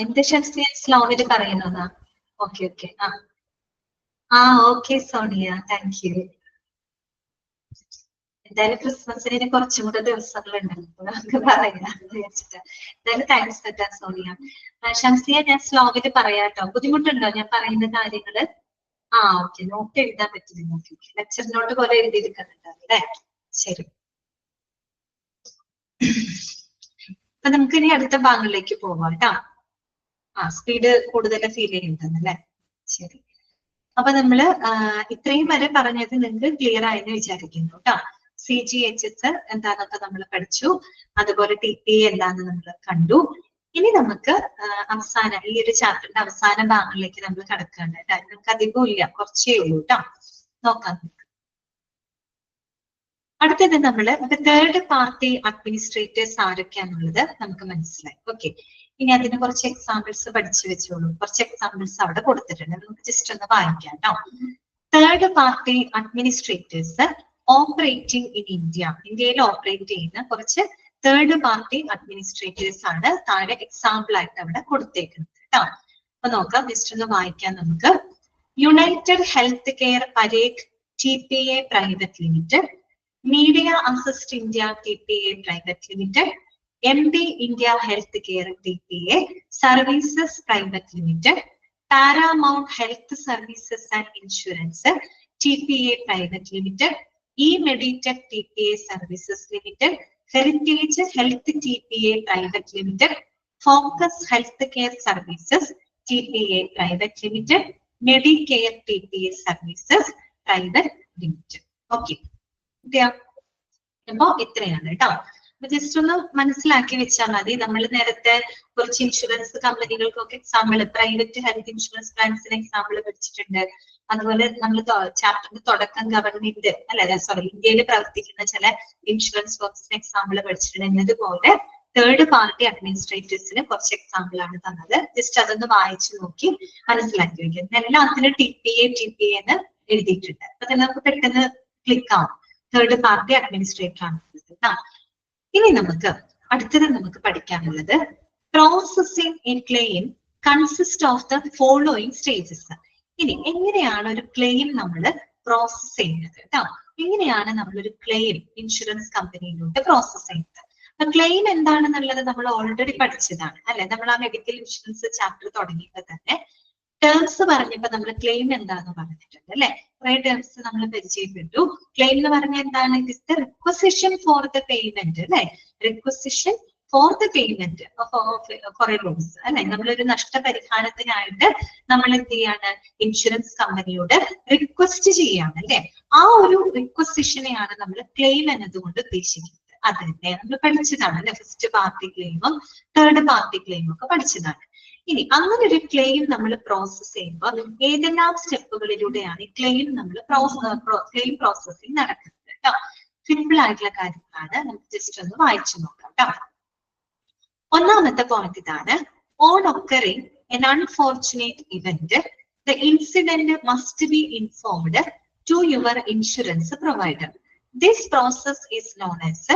എന്ത് ഷംസിയ സ്ലോവില് പറയുന്നതാ? Okay okay. Okay Sonia, thank you. എന്തായാലും ക്രിസ്മസിന് കുറച്ചും കൂടെ ദിവസങ്ങളുണ്ടല്ലോ, നമുക്ക് പറയാന്ന് വിചാരിച്ചിട്ട്. എന്തായാലും താങ്ക്സ് കേട്ടോ സോണിയ. ഷംസിയ, ഞാൻ സ്ലോവില് പറയാട്ടോ, ബുദ്ധിമുട്ടുണ്ടോ ഞാൻ പറയുന്ന കാര്യങ്ങള്? ഓക്കെ, നോട്ട് എഴുതാൻ പറ്റില്ല നിങ്ങൾക്ക്, ലെക്ചർ നോട്ട് പോലെ എഴുതിയെടുക്കുന്നുണ്ടോ അല്ലേ? ശരി. അപ്പൊ നമുക്ക് ഇനി അടുത്ത ഭാഗങ്ങളിലേക്ക് പോവാം കേട്ടോ. സ്പീഡ് കൂടുതൽ ഫീൽ ചെയ്യുന്നുണ്ടല്ലേ? ശരി. അപ്പൊ നമ്മള് ഇത്രയും വരെ പറഞ്ഞത് നിങ്ങൾക്ക് ക്ലിയർ ആയെന്ന് വിചാരിക്കുന്നു കേട്ടോ. CGHS എന്താന്നൊക്കെ നമ്മൾ പഠിച്ചു, അതുപോലെ TPA എന്താന്ന് നമ്മൾ കണ്ടു. ഇനി നമുക്ക് അവസാനം ഈ ഒരു ചാപ്റ്ററിന്റെ അവസാന ഭാഗങ്ങളിലേക്ക് നമ്മൾ കടക്കുകയാണ്. നമുക്ക് അധികം ഇല്ല, കുറച്ചേ ഉള്ളൂ കേട്ടോ. നോക്കാം. അടുത്തത് നമ്മള് തേർഡ് പാർട്ടി അഡ്മിനിസ്ട്രേറ്റേഴ്സ് ആരൊക്കെയാണുള്ളത് നമുക്ക് മനസ്സിലായി. ഓക്കെ, ഇനി അതിന് കുറച്ച് എക്സാമ്പിൾസ് പഠിച്ചു വെച്ചോളൂ. കുറച്ച് എക്സാമ്പിൾസ് അവിടെ കൊടുത്തിട്ടുണ്ട്, നമുക്ക് ജസ്റ്റ് ഒന്ന് വായിക്കാം കേട്ടോ. Third party administrators operating in India. ഇന്ത്യയിൽ ഓപ്പറേറ്റ് ചെയ്യുന്ന കുറച്ച് തേർഡ് പാർട്ടി അഡ്മിനിസ്ട്രേറ്റേഴ്സ് ആണ് താഴെ എക്സാമ്പിൾ ആയിട്ട് അവിടെ കൊടുത്തേക്കുന്നത് കേട്ടോ. അപ്പൊ നോക്കാം, ജസ്റ്റ് ഒന്ന് വായിക്കാം നമുക്ക്. United health care Parekh TPA private limited, media assist India TPA private limited, MB India health care TPA services private limited, Paramount health services and insurance TPA private limited, Meditech TPA services limited, heritage health TPA private limited, focus health care services TPA private limited, Medicare TPA services private limited. Okay, അപ്പോ ഇത്രയാണ് കേട്ടോ. അപ്പൊ just ഒന്ന് മനസ്സിലാക്കി വെച്ചാൽ മതി. നമ്മൾ നേരത്തെ കുറച്ച് ഇൻഷുറൻസ് കമ്പനികൾക്കൊക്കെ എക്സാമ്പിൾ, പ്രൈവറ്റ് ഹെൽത്ത് ഇൻഷുറൻസ് പ്ലാൻസിന് എക്സാമ്പിൾ പഠിച്ചിട്ടുണ്ട്. അതുപോലെ നമ്മൾ ചാപ്റ്ററിന്റെ തുടക്കം ഗവൺമെന്റ് ഇന്ത്യയിൽ പ്രവർത്തിക്കുന്ന ചില ഇൻഷുറൻസ് വർക്സിന് എക്സാമ്പിൾ പഠിച്ചിട്ടുണ്ട്. എന്നതുപോലെ തേർഡ് പാർട്ടി അഡ്മിനിസ്ട്രേറ്റേഴ്സിന് കുറച്ച് എക്സാമ്പിൾ ആണ് തന്നത്. ജസ്റ്റ് അതൊന്ന് വായിച്ചു നോക്കി മനസ്സിലാക്കി വെക്കുന്നത്. എല്ലാത്തിനും TPA എന്ന് എഴുതിയിട്ടുണ്ട്. അപ്പൊ തന്നെ നമുക്ക് പെട്ടെന്ന് ക്ലിക്ക് ആവും. തേർഡ് പാർട്ടി അഡ്മിനിസ്ട്രേറ്റർ ആണ്. ഇനി നമുക്ക് അടുത്തത് നമുക്ക് പഠിക്കാനുള്ളത് processing in claim consist of the following stages. ഇനി എങ്ങനെയാണ് ഒരു ക്ലെയിം നമ്മൾ പ്രോസസ് ചെയ്യുന്നത് കേട്ടോ? എങ്ങനെയാണ് നമ്മളൊരു ക്ലെയിം ഇൻഷുറൻസ് കമ്പനിയിലൂടെ പ്രോസസ് ചെയ്യുന്നത്? ക്ലെയിം എന്താണെന്നുള്ളത് നമ്മൾ ഓൾറെഡി പഠിച്ചതാണ് അല്ലെ? നമ്മൾ ആ മെഡിക്കൽ ഇൻഷുറൻസ് ചാപ്റ്റർ തുടങ്ങിയപ്പോൾ തന്നെ ടേംസ് പറഞ്ഞപ്പോ നമ്മൾ ക്ലെയിം എന്താന്ന് പറഞ്ഞിട്ടുണ്ട് അല്ലെ? കുറെ ടേംസ് നമ്മൾ പരിചയപ്പെട്ടു. ക്ലെയിം എന്ന് പറഞ്ഞാൽ എന്താണ്? It is the requisition for the payment അല്ലെ? റിക്വസിഷൻ ഫോർ ദ പേയ്മെന്റ് കുറെ ലോൺസ് അല്ലെ? നമ്മളൊരു നഷ്ടപരിഹാരത്തിനായിട്ട് നമ്മൾ എന്ത് ചെയ്യാണ്? ഇൻഷുറൻസ് കമ്പനിയോട് റിക്വസ്റ്റ് ചെയ്യാണ് അല്ലെ? ആ ഒരു റിക്വസിഷനെയാണ് നമ്മൾ ക്ലെയിം എന്നതുകൊണ്ട് ഉദ്ദേശിക്കുന്നത്. അത് തന്നെ നമ്മൾ പഠിച്ചതാണ് അല്ലെ? ഫസ്റ്റ് പാർട്ടി ക്ലെയിമും തേർഡ് പാർട്ടി ക്ലെയിമും ഒക്കെ പഠിച്ചതാണ്. ഇനി അങ്ങനെ ഒരു ക്ലെയിം നമ്മൾ പ്രോസസ് ചെയ്യുമ്പോൾ ഏതെല്ലാം സ്റ്റെപ്പുകളിലൂടെയാണ് ഈ ക്ലെയിം നമ്മൾ ക്ലെയിം പ്രോസസ്സിംഗ് നടക്കുന്നത് കേട്ടോ? സിമ്പിൾ ആയിട്ടുള്ള കാര്യങ്ങളാണ്. നമുക്ക് ജസ്റ്റ് ഒന്ന് വായിച്ചു നോക്കാം കേട്ടോ. ഒന്നാമത്തെ പോയിന്റ് ഇതാണ്. On occurring an unfortunate event, the incident must be informed to your insurance provider. This process is known as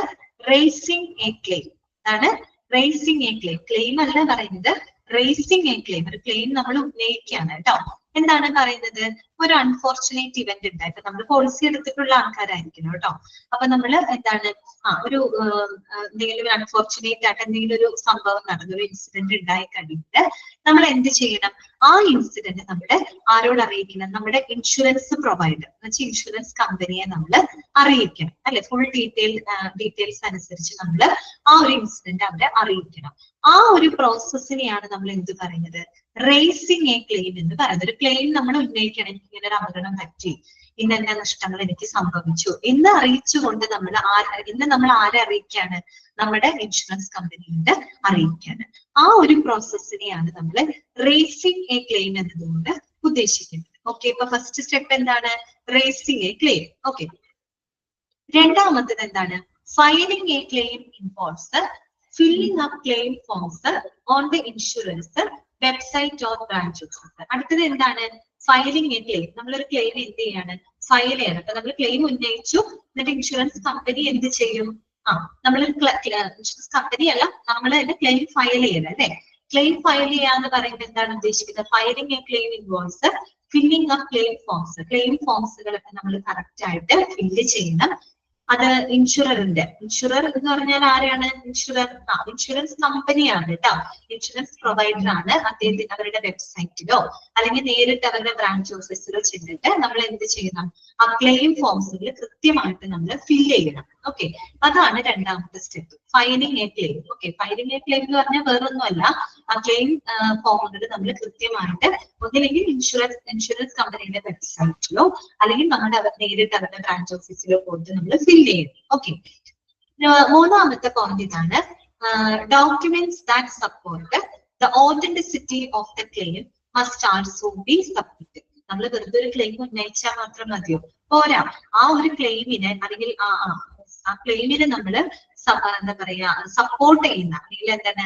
raising a claim. ആണ് raising a claim. ക്ലെയിം അല്ല പറയുന്നത്, raising a claim. ഒരു ക്ലെയിം നമ്മൾ ഉന്നയിക്കുകയാണ് കേട്ടോ. എന്താണ് പറയുന്നത്? ഒരു അൺഫോർച്ചുനേറ്റ് ഇവന്റ് ഉണ്ടായിട്ട് നമ്മൾ പോളിസി എടുത്തിട്ടുള്ള ആൾക്കാരായിരിക്കണം കേട്ടോ. അപ്പൊ നമ്മൾ എന്താണ് ഒരു എന്തെങ്കിലും ഒരു അൺഫോർച്ചുനേറ്റ് ആയിട്ട് എന്തെങ്കിലും ഒരു സംഭവം നടന്നു, ഒരു ഇൻസിഡന്റ് ഉണ്ടായി കഴിഞ്ഞിട്ട് നമ്മൾ എന്ത് ചെയ്യണം? ആ ഇൻസിഡന്റ് നമ്മുടെ ആരോട് അറിയിക്കണം? നമ്മുടെ ഇൻഷുറൻസ് പ്രൊവൈഡർ എന്ന് വെച്ചാൽ ഇൻഷുറൻസ് കമ്പനിയെ നമ്മൾ അറിയിക്കണം അല്ലെ? ഫുൾ ഡീറ്റെയിൽസ് അനുസരിച്ച് നമ്മൾ ആ ഒരു ഇൻസിഡന്റ് അവരെ അറിയിക്കണം. ആ ഒരു പ്രോസസ്സിനെയാണ് നമ്മൾ എന്ത് പറയുന്നത്? റേസിംഗ് എ ക്ലെയിം എന്ന് പറയുന്നത്. ഒരു ക്ലെയിം നമ്മൾ ഉന്നയിക്കണം. എനിക്ക് ഇങ്ങനെ ഒരു അപകടം പറ്റി, ഇന്ന നഷ്ടങ്ങൾ എനിക്ക് സംഭവിച്ചു എന്ന് അറിയിച്ചുകൊണ്ട് നമ്മൾ ആരെ അറിയിക്കാണ്? നമ്മുടെ ഇൻഷുറൻസ് കമ്പനിയോട് അറിയിക്കാണ്. ആ ഒരു പ്രോസസ്സിനെയാണ് നമ്മൾ റേസിംഗ് എ ക്ലെയിം എന്നതുകൊണ്ട് ഉദ്ദേശിക്കുന്നത്. ഓക്കെ, ഇപ്പൊ ഫസ്റ്റ് സ്റ്റെപ്പ് എന്താണ്? Raising a claim. ഓക്കെ, രണ്ടാമത്തത് എന്താണ്? Filing a claim involves filling up claim forms on the insurance website or branch office. അടുത്തത് എന്താണ്? Filing a claim. നമ്മളൊരു ക്ലെയിം എന്ത് ചെയ്യാണ്? ഫയൽ ചെയ്യണം. അപ്പൊ നമ്മൾ ക്ലെയിം ഉന്നയിച്ചു, എന്നിട്ട് ഇൻഷുറൻസ് കമ്പനി എന്ത് ചെയ്യും? നമ്മളൊരു ഇൻഷുറൻസ് കമ്പനി അല്ല, നമ്മൾ തന്നെ ക്ലെയിം ഫയൽ ചെയ്യണം അല്ലെ? ക്ലെയിം ഫയൽ ചെയ്യാന്ന് പറയുമ്പോൾ എന്താണ് ഉദ്ദേശിക്കുന്നത്? Filing a claim involves filling of claim forms. Claim ഫോംസുകളൊക്കെ നമ്മൾ കറക്റ്റ് ആയിട്ട് ഫില്ല് ചെയ്യണം. അത് ഇൻഷുറർ എന്ന് പറഞ്ഞാൽ ആരാണ്? ഇൻഷുറൻസ് കമ്പനിയാണ് കേട്ടോ. ഇൻഷുറൻസ് പ്രൊവൈഡർ ആണ്. അദ്ദേഹത്തിന് അവരുടെ വെബ്സൈറ്റിലോ അല്ലെങ്കിൽ നേരിട്ട് അവരുടെ ബ്രാഞ്ച് ഓഫീസിലോ ചെന്നിട്ട് നമ്മൾ എന്ത് ചെയ്യണം? ആ ക്ലെയിം ഫോംസുകൾ കൃത്യമായിട്ട് നമ്മൾ ഫില്ല് ചെയ്യണം. ഓക്കെ, അതാണ് രണ്ടാമത്തെ step, filing a claim. Okay, filing a claim എന്ന് പറഞ്ഞാൽ വേറൊന്നുമല്ല, ആ ക്ലെയിം ഫോമുകൾ നമ്മൾ കൃത്യമായിട്ട് ഒന്നില്ലെങ്കിൽ ഇൻഷുറൻസ് കമ്പനിയുടെ വെബ്സൈറ്റിലോ അല്ലെങ്കിൽ നമ്മുടെ നേരിട്ട് അവരുടെ ബ്രാഞ്ച് ഓഫീസിലോ പോയിട്ട് നമ്മൾ ഫില്ല് ചെയ്യണം. ഓക്കെ, മൂന്നാമത്തെ പോയിന്റ് ഇതാണ്, documents that support the authenticity of the claim must also be submitted. നമ്മൾ വെറുതെ ഒരു ക്ലെയിം ഉന്നയിച്ചാൽ മാത്രം മതിയോ? പോരാ, ആ ഒരു ക്ലെയിമിന് അല്ലെങ്കിൽ ആ ക്ലെയിമിന് നമ്മൾ എന്താ പറയാ സപ്പോർട്ട് ചെയ്യുന്ന അല്ലെങ്കിൽ എന്താണ്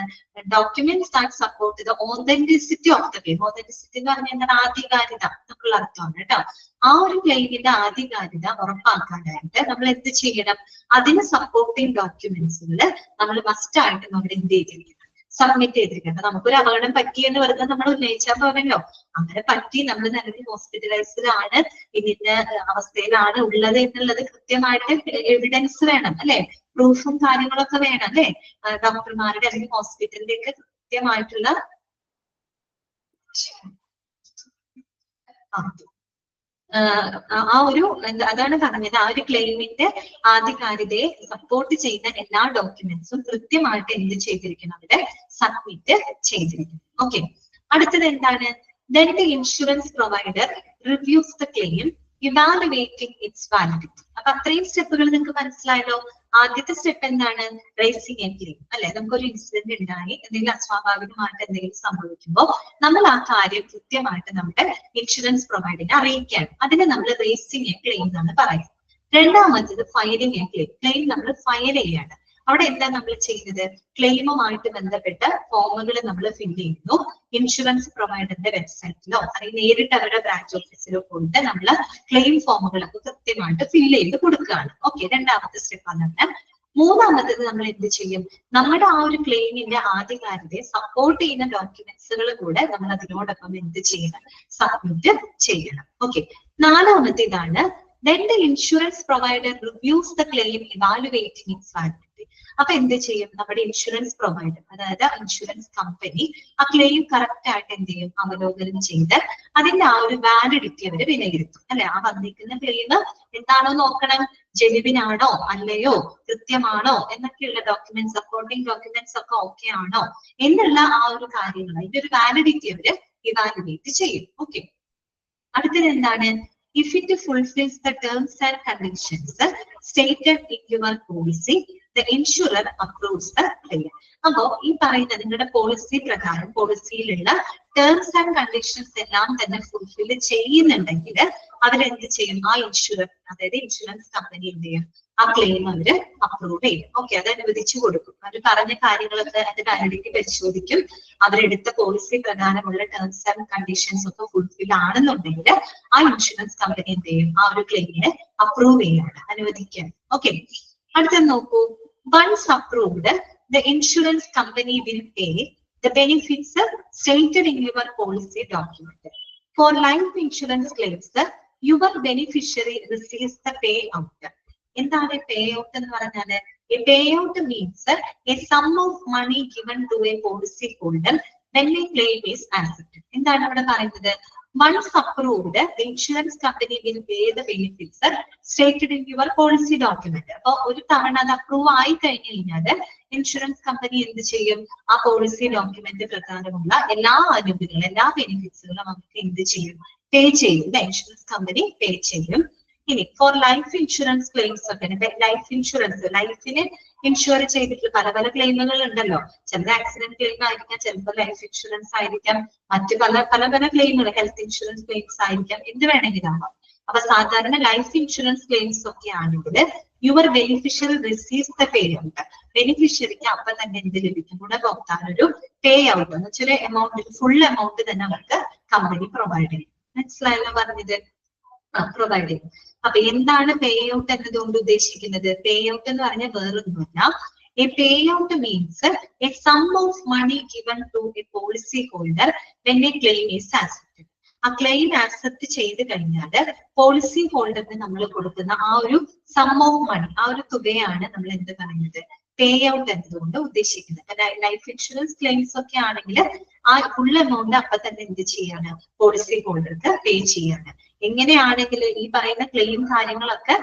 documents that support the authenticity of the claim. Authenticity എന്ന് പറഞ്ഞാൽ എന്താണ്? ആധികാരികത എന്നുള്ള അർത്ഥമാണ് കേട്ടോ. ആ ഒരു ക്ലെയിമിന്റെ ആധികാരികത ഉറപ്പാക്കാനായിട്ട് നമ്മൾ എന്ത് ചെയ്യണം? അതിന് സപ്പോർട്ടിങ് ഡോക്യുമെന്റ്സുകൾ നമ്മൾ മസ്റ്റ് ആയിട്ട് നമ്മൾ എന്ത് ചെയ്തിരിക്കണം? സബ്മിറ്റ് ചെയ്തിരിക്കണം. നമുക്കൊരു അപകടം പറ്റിയെന്ന് വെറുതെ നമ്മൾ ഉന്നയിച്ചാൽ പോരല്ലോ. അങ്ങനെ പറ്റി, നമ്മൾ നിലവിൽ ഹോസ്പിറ്റലൈസ്ഡ് ആണ്, ഇന്ന അവസ്ഥയിലാണ് ഉള്ളത് എന്നുള്ളത് കൃത്യമായിട്ട് എവിഡൻസ് വേണം അല്ലെ, പ്രൂഫും കാര്യങ്ങളൊക്കെ വേണം അല്ലെ. ഡോക്ടർമാരുടെ അല്ലെങ്കിൽ ഹോസ്പിറ്റലിന്റെ ഒക്കെ കൃത്യമായിട്ടുള്ള ആ ഒരു അതാണ് പറഞ്ഞത്, ആ ഒരു ക്ലെയിമിന്റെ ആധികാരികതയെ സപ്പോർട്ട് ചെയ്യുന്ന എല്ലാ ഡോക്യുമെന്റ്സും കൃത്യമായിട്ട് എന്ത് ചെയ്തിരിക്കണം? അവിടെ സബ്മിറ്റ് ചെയ്തിരിക്കണം. ഓക്കെ, അടുത്തത് എന്താണ്? Then the insurance provider reviews the claim, evaluating its validity. അപ്പൊ അത്രയും സ്റ്റെപ്പുകൾ നിങ്ങൾക്ക് മനസ്സിലായല്ലോ. ആദ്യത്തെ സ്റ്റെപ്പ് എന്താണ്? റേസിംഗ് എ ക്ലെയിം അല്ലെ. നമുക്കൊരു ഇൻസിഡന്റ് ഉണ്ടായി, എന്തെങ്കിലും അസ്വാഭാവികമായിട്ട് എന്തെങ്കിലും സംഭവിക്കുമ്പോൾ നമ്മൾ ആ കാര്യം കൃത്യമായിട്ട് നമ്മുടെ ഇൻഷുറൻസ് പ്രൊവൈഡറിനെ അറിയിക്കുകയാണ്. അതിനെ നമ്മൾ റേസിംഗ് എ ക്ലെയിം എന്നാണ് പറയുന്നത്. രണ്ടാമത്തേത് ഫയലിംഗ് എ ക്ലെയിം. ക്ലെയിം നമ്മൾ ഫയൽ ചെയ്യാണ്. അവിടെ എന്താ നമ്മൾ ചെയ്യുന്നത്? ക്ലെയിമുമായിട്ട് ബന്ധപ്പെട്ട ഫോമുകൾ നമ്മൾ ഫില്ല് ചെയ്യുന്നു. ഇൻഷുറൻസ് പ്രൊവൈഡറിന്റെ വെബ്സൈറ്റിലോ അല്ലെങ്കിൽ നേരിട്ട് അവരുടെ ബ്രാഞ്ച് ഓഫീസിലോ പോയിട്ട് നമ്മൾ ക്ലെയിം ഫോമുകളൊക്കെ കൃത്യമായിട്ട് ഫില്ല് ചെയ്ത് കൊടുക്കുകയാണ്. ഓക്കെ, രണ്ടാമത്തെ സ്റ്റെപ്പ് ആണ്. മൂന്നാമത്തേത് നമ്മൾ എന്ത് ചെയ്യും? നമ്മുടെ ആ ഒരു ക്ലെയിമിന്റെ ആധികാരികതയെ സപ്പോർട്ട് ചെയ്യുന്ന ഡോക്യുമെന്റ്സുകൾ കൂടെ നമ്മൾ അതിനോടൊപ്പം എന്ത് ചെയ്യണം? സബ്മിറ്റ് ചെയ്യണം. ഓക്കെ, നാലാമത്തേതാണ് then the insurance provider reviews the claim, evaluating its validity. അപ്പൊ എന്ത് ചെയ്യും? നമ്മുടെ ഇൻഷുറൻസ് പ്രൊവൈഡർ അതായത് ഇൻഷുറൻസ് കമ്പനി ആ ക്ലെയിം കറക്റ്റ് ആയിട്ട് എന്ത് ചെയ്യും? അവലോകനം ചെയ്ത് അതിന്റെ ആ ഒരു വാലിഡിറ്റി അവർ വിലയിരുത്തും അല്ലെ. ആ വന്നിരിക്കുന്ന ക്ലെയിം എന്താണോ നോക്കണം, ജെനുവിൻ ആണോ അല്ലയോ, കൃത്യമാണോ എന്നൊക്കെയുള്ള ഡോക്യുമെന്റ് സപ്പോർട്ടിംഗ് ഡോക്യുമെന്റ്സ് ഒക്കെ ഓക്കെ ആണോ എന്നുള്ള ആ ഒരു കാര്യങ്ങൾ, അതിന്റെ ഒരു വാലിഡിറ്റി അവര് ഇവാലുവേറ്റ് ചെയ്യും. ഓക്കെ, അടുത്തത് എന്താണ്? If it fulfills the terms and conditions stated in your policy, the insurer approves the claim. അപ്പോ ഈ പറയുന്ന നിങ്ങളുടെ പോളിസി പ്രകാരം പോളിസിയിലുള്ള ടേംസ് ആൻഡ് കണ്ടീഷൻസ് എല്ലാം തന്നെ ഫുൾഫിൽ ചെയ്യുന്നുണ്ടെങ്കിൽ അവരെന്ത് ചെയ്യും? ആ ഇൻഷുറർ അതായത് ഇൻഷുറൻസ് കമ്പനി എന്ത് ചെയ്യും? ആ ക്ലെയിം അവര് അപ്രൂവ് ചെയ്യും. ഓക്കെ, അത് അനുവദിച്ചു കൊടുക്കും. അവർ പറഞ്ഞ കാര്യങ്ങളൊക്കെ അത് വാലിഡിറ്റി പരിശോധിക്കും. അവരെടുത്ത പോളിസി പ്രകാരമുള്ള ടേംസ് ആൻഡ് കണ്ടീഷൻസ് ഒക്കെ ഫുൾഫിൽ ആണെന്നുണ്ടെങ്കിൽ ആ ഇൻഷുറൻസ് കമ്പനി എന്ത് ചെയ്യും? ആ ഒരു ക്ലെയിമിനെ അപ്രൂവ് ചെയ്യാണ്, അനുവദിക്കാൻ. ഓക്കെ, അടുത്തത് നോക്കൂ. Once approved the insurance company will pay the benefits stated in your policy document. For life insurance claims, your beneficiary receives the payout. എന്താണ് payout എന്ന് പറഞ്ഞാല്? A payout means a sum of money given to a policy holder when a claim is accepted. എന്താണ് അവിടെ പറയുന്നത്? Once approved, the insurance company will pay the benefits stated in your policy document. അപ്പൊ ഒരു തവണ അത് approve ആയി കഴിഞ്ഞു കഴിഞ്ഞാൽ ഇൻഷുറൻസ് കമ്പനി എന്ത് ചെയ്യും? ആ പോളിസി ഡോക്യുമെന്റ് പ്രകാരമുള്ള എല്ലാ അനുമതികളും എല്ലാ ബെനിഫിറ്റ്സുകളും നമുക്ക് എന്ത് ചെയ്യും? പേ ചെയ്യും. ഇൻഷുറൻസ് കമ്പനി പേ ചെയ്യും. ഇനി ഫോർ ലൈഫ് ഇൻഷുറൻസ് ക്ലെയിംസ് ഒക്കെ ലൈഫ് ഇൻഷുറൻസ്, ലൈഫിന് ഇൻഷുർ ചെയ്തിട്ട് പല പല ക്ലെയിമുകൾ ഉണ്ടല്ലോ. ചിലത് ആക്സിഡന്റ് ക്ലെയിം ആയിരിക്കാം, ചിലപ്പോൾ ലൈഫ് ഇൻഷുറൻസ് ആയിരിക്കാം, മറ്റു പല ക്ലെയിമുകൾ, ഹെൽത്ത് ഇൻഷുറൻസ് ക്ലെയിംസ് ആയിരിക്കാം, എന്ത് വേണമെങ്കിലും ആവാം. അപ്പൊ സാധാരണ ലൈഫ് ഇൻഷുറൻസ് ക്ലെയിംസ് ഒക്കെ ആണെങ്കിൽ your beneficiary receives the pay out. ബെനിഫിഷ്യറിക്ക് അപ്പൊ തന്നെ എന്ത് ലഭിക്കും? ഗുണഭോക്താവിനൊരു പേ ഔട്ട് എന്ന് വെച്ചാൽ എമൗണ്ട്, ഫുൾ എമൗണ്ട് തന്നെ അവർക്ക് കമ്പനി പ്രൊവൈഡ് ചെയ്യും. മനസ്സിലായല്ലോ പറഞ്ഞത്? പ്രൊവൈഡ് ചെയ്യും. അപ്പൊ എന്താണ് പേ ഔട്ട് എന്നതുകൊണ്ട് ഉദ്ദേശിക്കുന്നത്? പേ ഔട്ട് എന്ന് പറഞ്ഞാൽ വേറൊന്നുമല്ല, A payout means a sum of money given to a policy holder when a claim is accepted. ആ ക്ലെയിം ആക്സെപ്റ്റ് ചെയ്ത് കഴിഞ്ഞാൽ പോളിസി ഹോൾഡറിന് നമ്മൾ കൊടുക്കുന്ന ആ ഒരു സം ഓഫ് മണി, ആ ഒരു തുകയാണ് നമ്മൾ എന്ത് പറയുന്നത്, പേ ഔട്ട് എന്നതുകൊണ്ട് ഉദ്ദേശിക്കുന്നത്. ലൈഫ് ഇൻഷുറൻസ് ക്ലെയിംസ് ഒക്കെ ആണെങ്കിൽ ആ ഫുൾ എമൗണ്ട് അപ്പൊ തന്നെ എന്ത് ചെയ്യാണ്, പോളിസി ഹോൾഡർക്ക് പേ ചെയ്യാണ്. എങ്ങനെയാണെങ്കിൽ ഈ പറയുന്ന ക്ലെയിം കാര്യങ്ങളൊക്കെ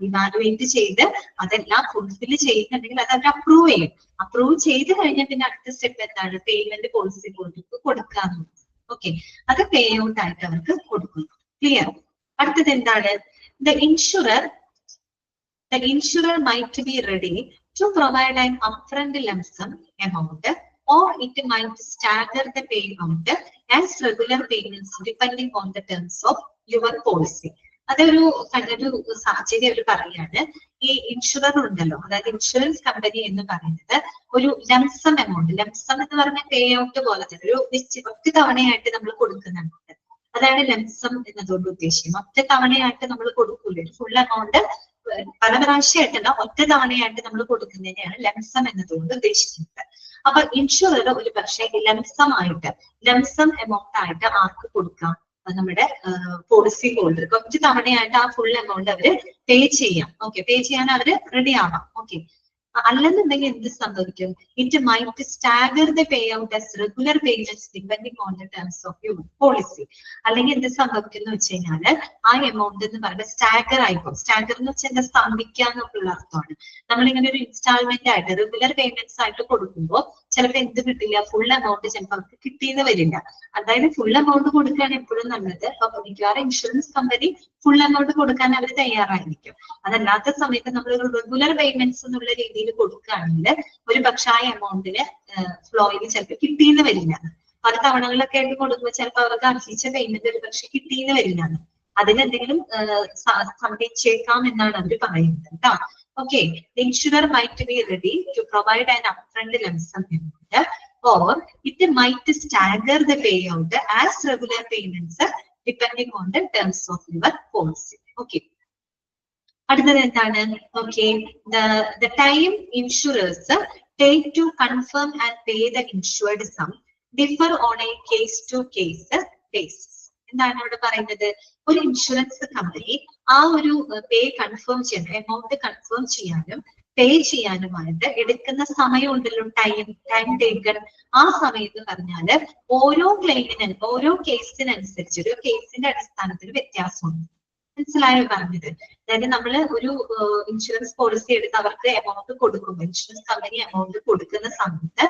ഇവാലുവേറ്റ് ചെയ്ത് അതെല്ലാം ഫുൾഫിൽ ചെയ്യുന്നുണ്ടെങ്കിൽ അത് അവർ അപ്രൂവ് ചെയ്യും. അപ്രൂവ് ചെയ്ത് കഴിഞ്ഞാൽ പിന്നെ അടുത്ത സ്റ്റെപ്പ് എന്താണ്, പേയ്മെന്റ് പോളിസി ഹോൾഡർക്ക് കൊടുക്കാന്ന്. ഓക്കെ, അത് പേ ഔട്ട് ആയിട്ട് അവർക്ക് കൊടുക്കുന്നു. ക്ലിയർ? അടുത്തത് എന്താണ്, the insurer might be ready to provide an upfront lump sum amount, or it might stagger the payout as regular payments depending on the terms of your policy. അതൊരു സാഹചര്യം അവർ പറയാണ്. ഈ insurer ഉണ്ടല്ലോ, അതായത് ഇൻഷുറൻസ് കമ്പനി എന്ന് പറയുന്നത് ഒരു lump sum amount, lump sum എന്ന് പറഞ്ഞ പേ ഔട്ട് പോലെ തന്നെ ഒരു ഒറ്റ തവണയായിട്ട് നമ്മൾ കൊടുക്കുന്നുണ്ട്. അതാണ് ലംസം എന്നതുകൊണ്ട് ഉദ്ദേശിക്കുന്നത്. ഒറ്റ തവണയായിട്ട് നമ്മൾ കൊടുക്കൂലേ, ഫുൾ എമൗണ്ട് പല പ്രാവശ്യമായിട്ടല്ല, ഒറ്റ തവണയായിട്ട് നമ്മൾ കൊടുക്കുന്നതിനെയാണ് ലംസം എന്നതുകൊണ്ട് ഉദ്ദേശിക്കുന്നത്. അപ്പൊ ഇൻഷുറർ ഒരു പക്ഷേ ലംസം എമൗണ്ട് ആയിട്ട് ആർക്ക് കൊടുക്കാം, നമ്മുടെ പോളിസി ഹോൾഡർക്ക് ഒറ്റ തവണയായിട്ട് ആ ഫുൾ എമൗണ്ട് അവര് പേ ചെയ്യാം. ഓക്കെ, പേ ചെയ്യാൻ അവര് റെഡി ആവാം. ഓക്കെ, അല്ലെന്നുണ്ടെങ്കിൽ എന്ത് സംഭവിക്കും, it might stagger the pay out as regular payments depending on the terms of your policy. അല്ലെങ്കിൽ എന്ത് സംഭവിക്കും എന്ന് വെച്ച് കഴിഞ്ഞാല് ആ എമൗണ്ട് എന്ന് പറയുന്നത് സ്റ്റാഗർ ആയിപ്പോ, സ്റ്റാഗർ എന്ന് വെച്ചാൽ എന്താ, സ്തംഭിക്കാന്നൊക്കെയുള്ള അർത്ഥമാണ്. നമ്മളിങ്ങനെ ഒരു ഇൻസ്റ്റാൾമെന്റ് ആയിട്ട് റെഗുലർ പേയ്മെന്റ്സ് ആയിട്ട് കൊടുക്കുമ്പോൾ ചിലപ്പോൾ എന്ത് കിട്ടില്ല, ഫുൾ എമൗണ്ട് ചിലപ്പോൾ അവർക്ക് കിട്ടിയെന്ന് വരില്ല. അതായത് ഫുൾ എമൗണ്ട് കൊടുക്കാൻ എപ്പോഴും നല്ലത്, അപ്പൊ മിക്കവാറും ഇൻഷുറൻസ് കമ്പനി ഫുൾ എമൗണ്ട് കൊടുക്കാൻ അവർ തയ്യാറായിരിക്കും. അതല്ലാത്ത സമയത്ത് നമ്മൾ റെഗുലർ പേയ്മെന്റ്സ് എന്നുള്ള രീതിയിൽ കൊടുക്കുകയാണെങ്കിൽ ഒരു പക്ഷെ ആ എമൗണ്ടിന് ഫ്ലോയിൽ ചിലപ്പോൾ കിട്ടിയെന്ന് വരില്ല. പല തവണകളിലൊക്കെ ആയിട്ട് കൊടുക്കുമ്പോൾ ചിലപ്പോൾ അവർക്ക് അർഹിച്ച പേയ്മെന്റ് ഒരു പക്ഷെ കിട്ടിയെന്ന് വരില്ല. അതിനെന്തെങ്കിലും സംഭവിച്ചേക്കാം എന്നാണ് അവർ പറയുന്നത് കേട്ടോ. Okay, the insurer might be ready to provide an upfront lump sum amount, or it might stagger the payout as regular payments depending on the terms of your policy. Okay. അടുത്തത് എന്താണ്? Okay, the time insurers take to confirm and pay the insured sum differ on a case-to-case basis. എന്താണ് അവിടെ പറയുന്നത്? ഒരു insurance company ആ ഒരു പേ confirm ചെയ്യാൻ, amount confirm ചെയ്യാനും പേ ചെയ്യാനുമായിട്ട് എടുക്കുന്ന സമയം ഉണ്ടല്ലോ, ടൈം ടേക്കൺ. ആ സമയത്ത് പറഞ്ഞാല് ഓരോ ക്ലെയിമിനും ഓരോ കേസിനനുസരിച്ച് ഒരു കേസിന്റെ അടിസ്ഥാനത്തിൽ വ്യത്യാസമുണ്ട്. മനസ്സിലായോ പറഞ്ഞത്? അതായത് നമ്മൾ ഒരു ഇൻഷുറൻസ് പോളിസി എടുത്ത് അവർക്ക് എമൗണ്ട് കൊടുക്കുമ്പോൾ, ഇൻഷുറൻസ് കമ്പനി എമൗണ്ട് കൊടുക്കുന്ന സമയത്ത്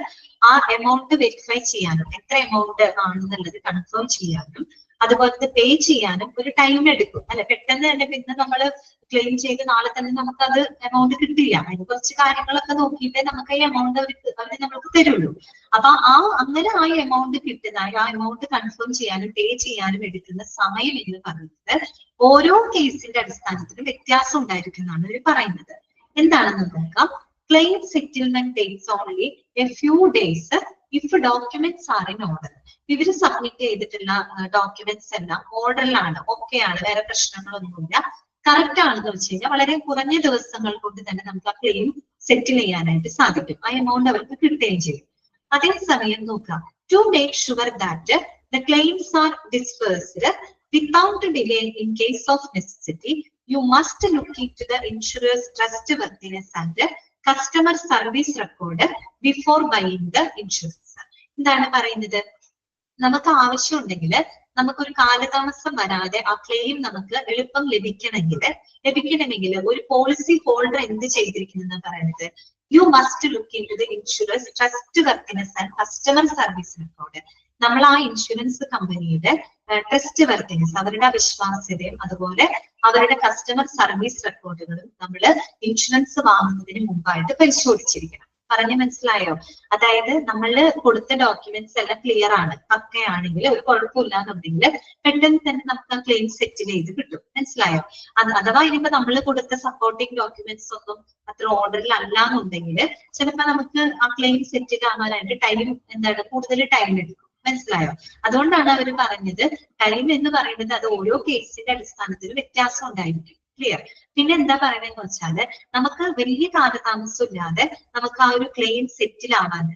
ആ എമൗണ്ട് വെരിഫൈ ചെയ്യാനും എത്ര എമൗണ്ട് ആണെന്നുള്ളത് കൺഫേം ചെയ്യാനും അതുപോലെ പേ ചെയ്യാനും ഒരു ടൈം എടുക്കും അല്ലെ. പെട്ടെന്ന് തന്നെ പിന്നെ നമ്മൾ ക്ലെയിം ചെയ്ത് നാളെ തന്നെ നമുക്ക് അത് എമൗണ്ട് കിട്ടില്ല. അതിന് കുറച്ച് കാര്യങ്ങളൊക്കെ നോക്കിയിട്ടേ നമുക്ക് ഈ എമൗണ്ട് അവർ നമുക്ക് തരുള്ളൂ. അപ്പൊ അങ്ങനെ ആ എമൗണ്ട് കിട്ടുന്ന ആ എമൗണ്ട് കൺഫേം ചെയ്യാനും പേ ചെയ്യാനും എടുക്കുന്ന സമയം എന്ന് പറയുന്നത് ഓരോ കേസിന്റെ അടിസ്ഥാനത്തിൽ വ്യത്യാസം ഉണ്ടായിരിക്കും എന്നാണ് ഇവർ പറയുന്നത്. എന്താണെന്ന് നോക്കാം. Claim settlement takes only A few days if documents are in order. ഇവര് സബ്മിറ്റ് ചെയ്തിട്ടുള്ള ഡോക്യുമെന്റ്സ് എല്ലാം ഓർഡറിലാണ്, ഓക്കെയാണ്, വേറെ പ്രശ്നങ്ങളൊന്നുമില്ല, കറക്റ്റ് ആണെന്ന് വെച്ച് കഴിഞ്ഞാൽ വളരെ കുറഞ്ഞ ദിവസങ്ങൾ കൊണ്ട് തന്നെ നമുക്ക് ആ ക്ലെയിം സെറ്റിൽ ചെയ്യാനായിട്ട് സാധിക്കും. ആ എമൗണ്ട് അവർക്ക് കിട്ടുകയും ചെയ്യും. അതേസമയം നോക്കാം, to make sure that the claims are dispersed without delay in case of necessity, you must look into the insurer's trustworthiness and customer service record before buying the insurance. എന്താണ് പറയുന്നത്? നമുക്ക് ആവശ്യമുണ്ടെങ്കിൽ നമുക്കൊരു കാലതാമസം വരാതെ ആ ക്ലെയിം നമുക്ക് എളുപ്പം ലഭിക്കണമെങ്കിൽ ഒരു പോളിസി ഹോൾഡർ എന്ത് ചെയ്തിരിക്കുന്നു പറയുന്നത്, you must look in to the insurance trustworthiness and customer service record. നമ്മൾ ആ ഇൻഷുറൻസ് കമ്പനിയുടെ ട്രസ്റ്റ് വർത്തിനെസ്, അവരുടെ വിശ്വാസ്യതയും അതുപോലെ അവരുടെ കസ്റ്റമർ സർവീസ് റെക്കോർഡുകളും നമ്മൾ ഇൻഷുറൻസ് വാങ്ങുന്നതിന് മുമ്പായിട്ട് പരിശോധിച്ചിരിക്കണം. പറഞ്ഞു മനസ്സിലായോ? അതായത് നമ്മൾ കൊടുത്ത ഡോക്യുമെന്റ്സ് എല്ലാം ക്ലിയർ ആണ്, പക്കയാണെങ്കിൽ ഒരു കുഴപ്പമില്ല എന്നുണ്ടെങ്കിൽ പെട്ടെന്ന് തന്നെ നമുക്ക് ആ ക്ലെയിം സെറ്റിൽ ചെയ്ത് കിട്ടും. മനസ്സിലായോ? അഥവാ ഇനിയിപ്പോ നമ്മൾ കൊടുത്ത സപ്പോർട്ടിങ് ഡോക്യുമെന്റ്സ് ഒന്നും അത്ര ഓർഡറിൽ അല്ല എന്നുണ്ടെങ്കിൽ ചിലപ്പോ നമുക്ക് ആ ക്ലെയിം സെറ്റിൽ ആവാനായിട്ട് കൂടുതൽ ടൈം എടുക്കും. മനസ്സിലായോ? അതുകൊണ്ടാണ് അവർ പറഞ്ഞത് ടൈം എന്ന് പറയുന്നത് അത് ഓരോ കേസിന്റെ അടിസ്ഥാനത്തിൽ വ്യത്യാസം ഉണ്ടായിരിക്കും. ക്ലിയർ. പിന്നെ എന്താ പറയണെന്ന് വെച്ചാല് നമുക്ക് വലിയ കാലതാമസം ഇല്ലാതെ നമുക്ക് ആ ഒരു ക്ലെയിം സെറ്റിൽ ആവണം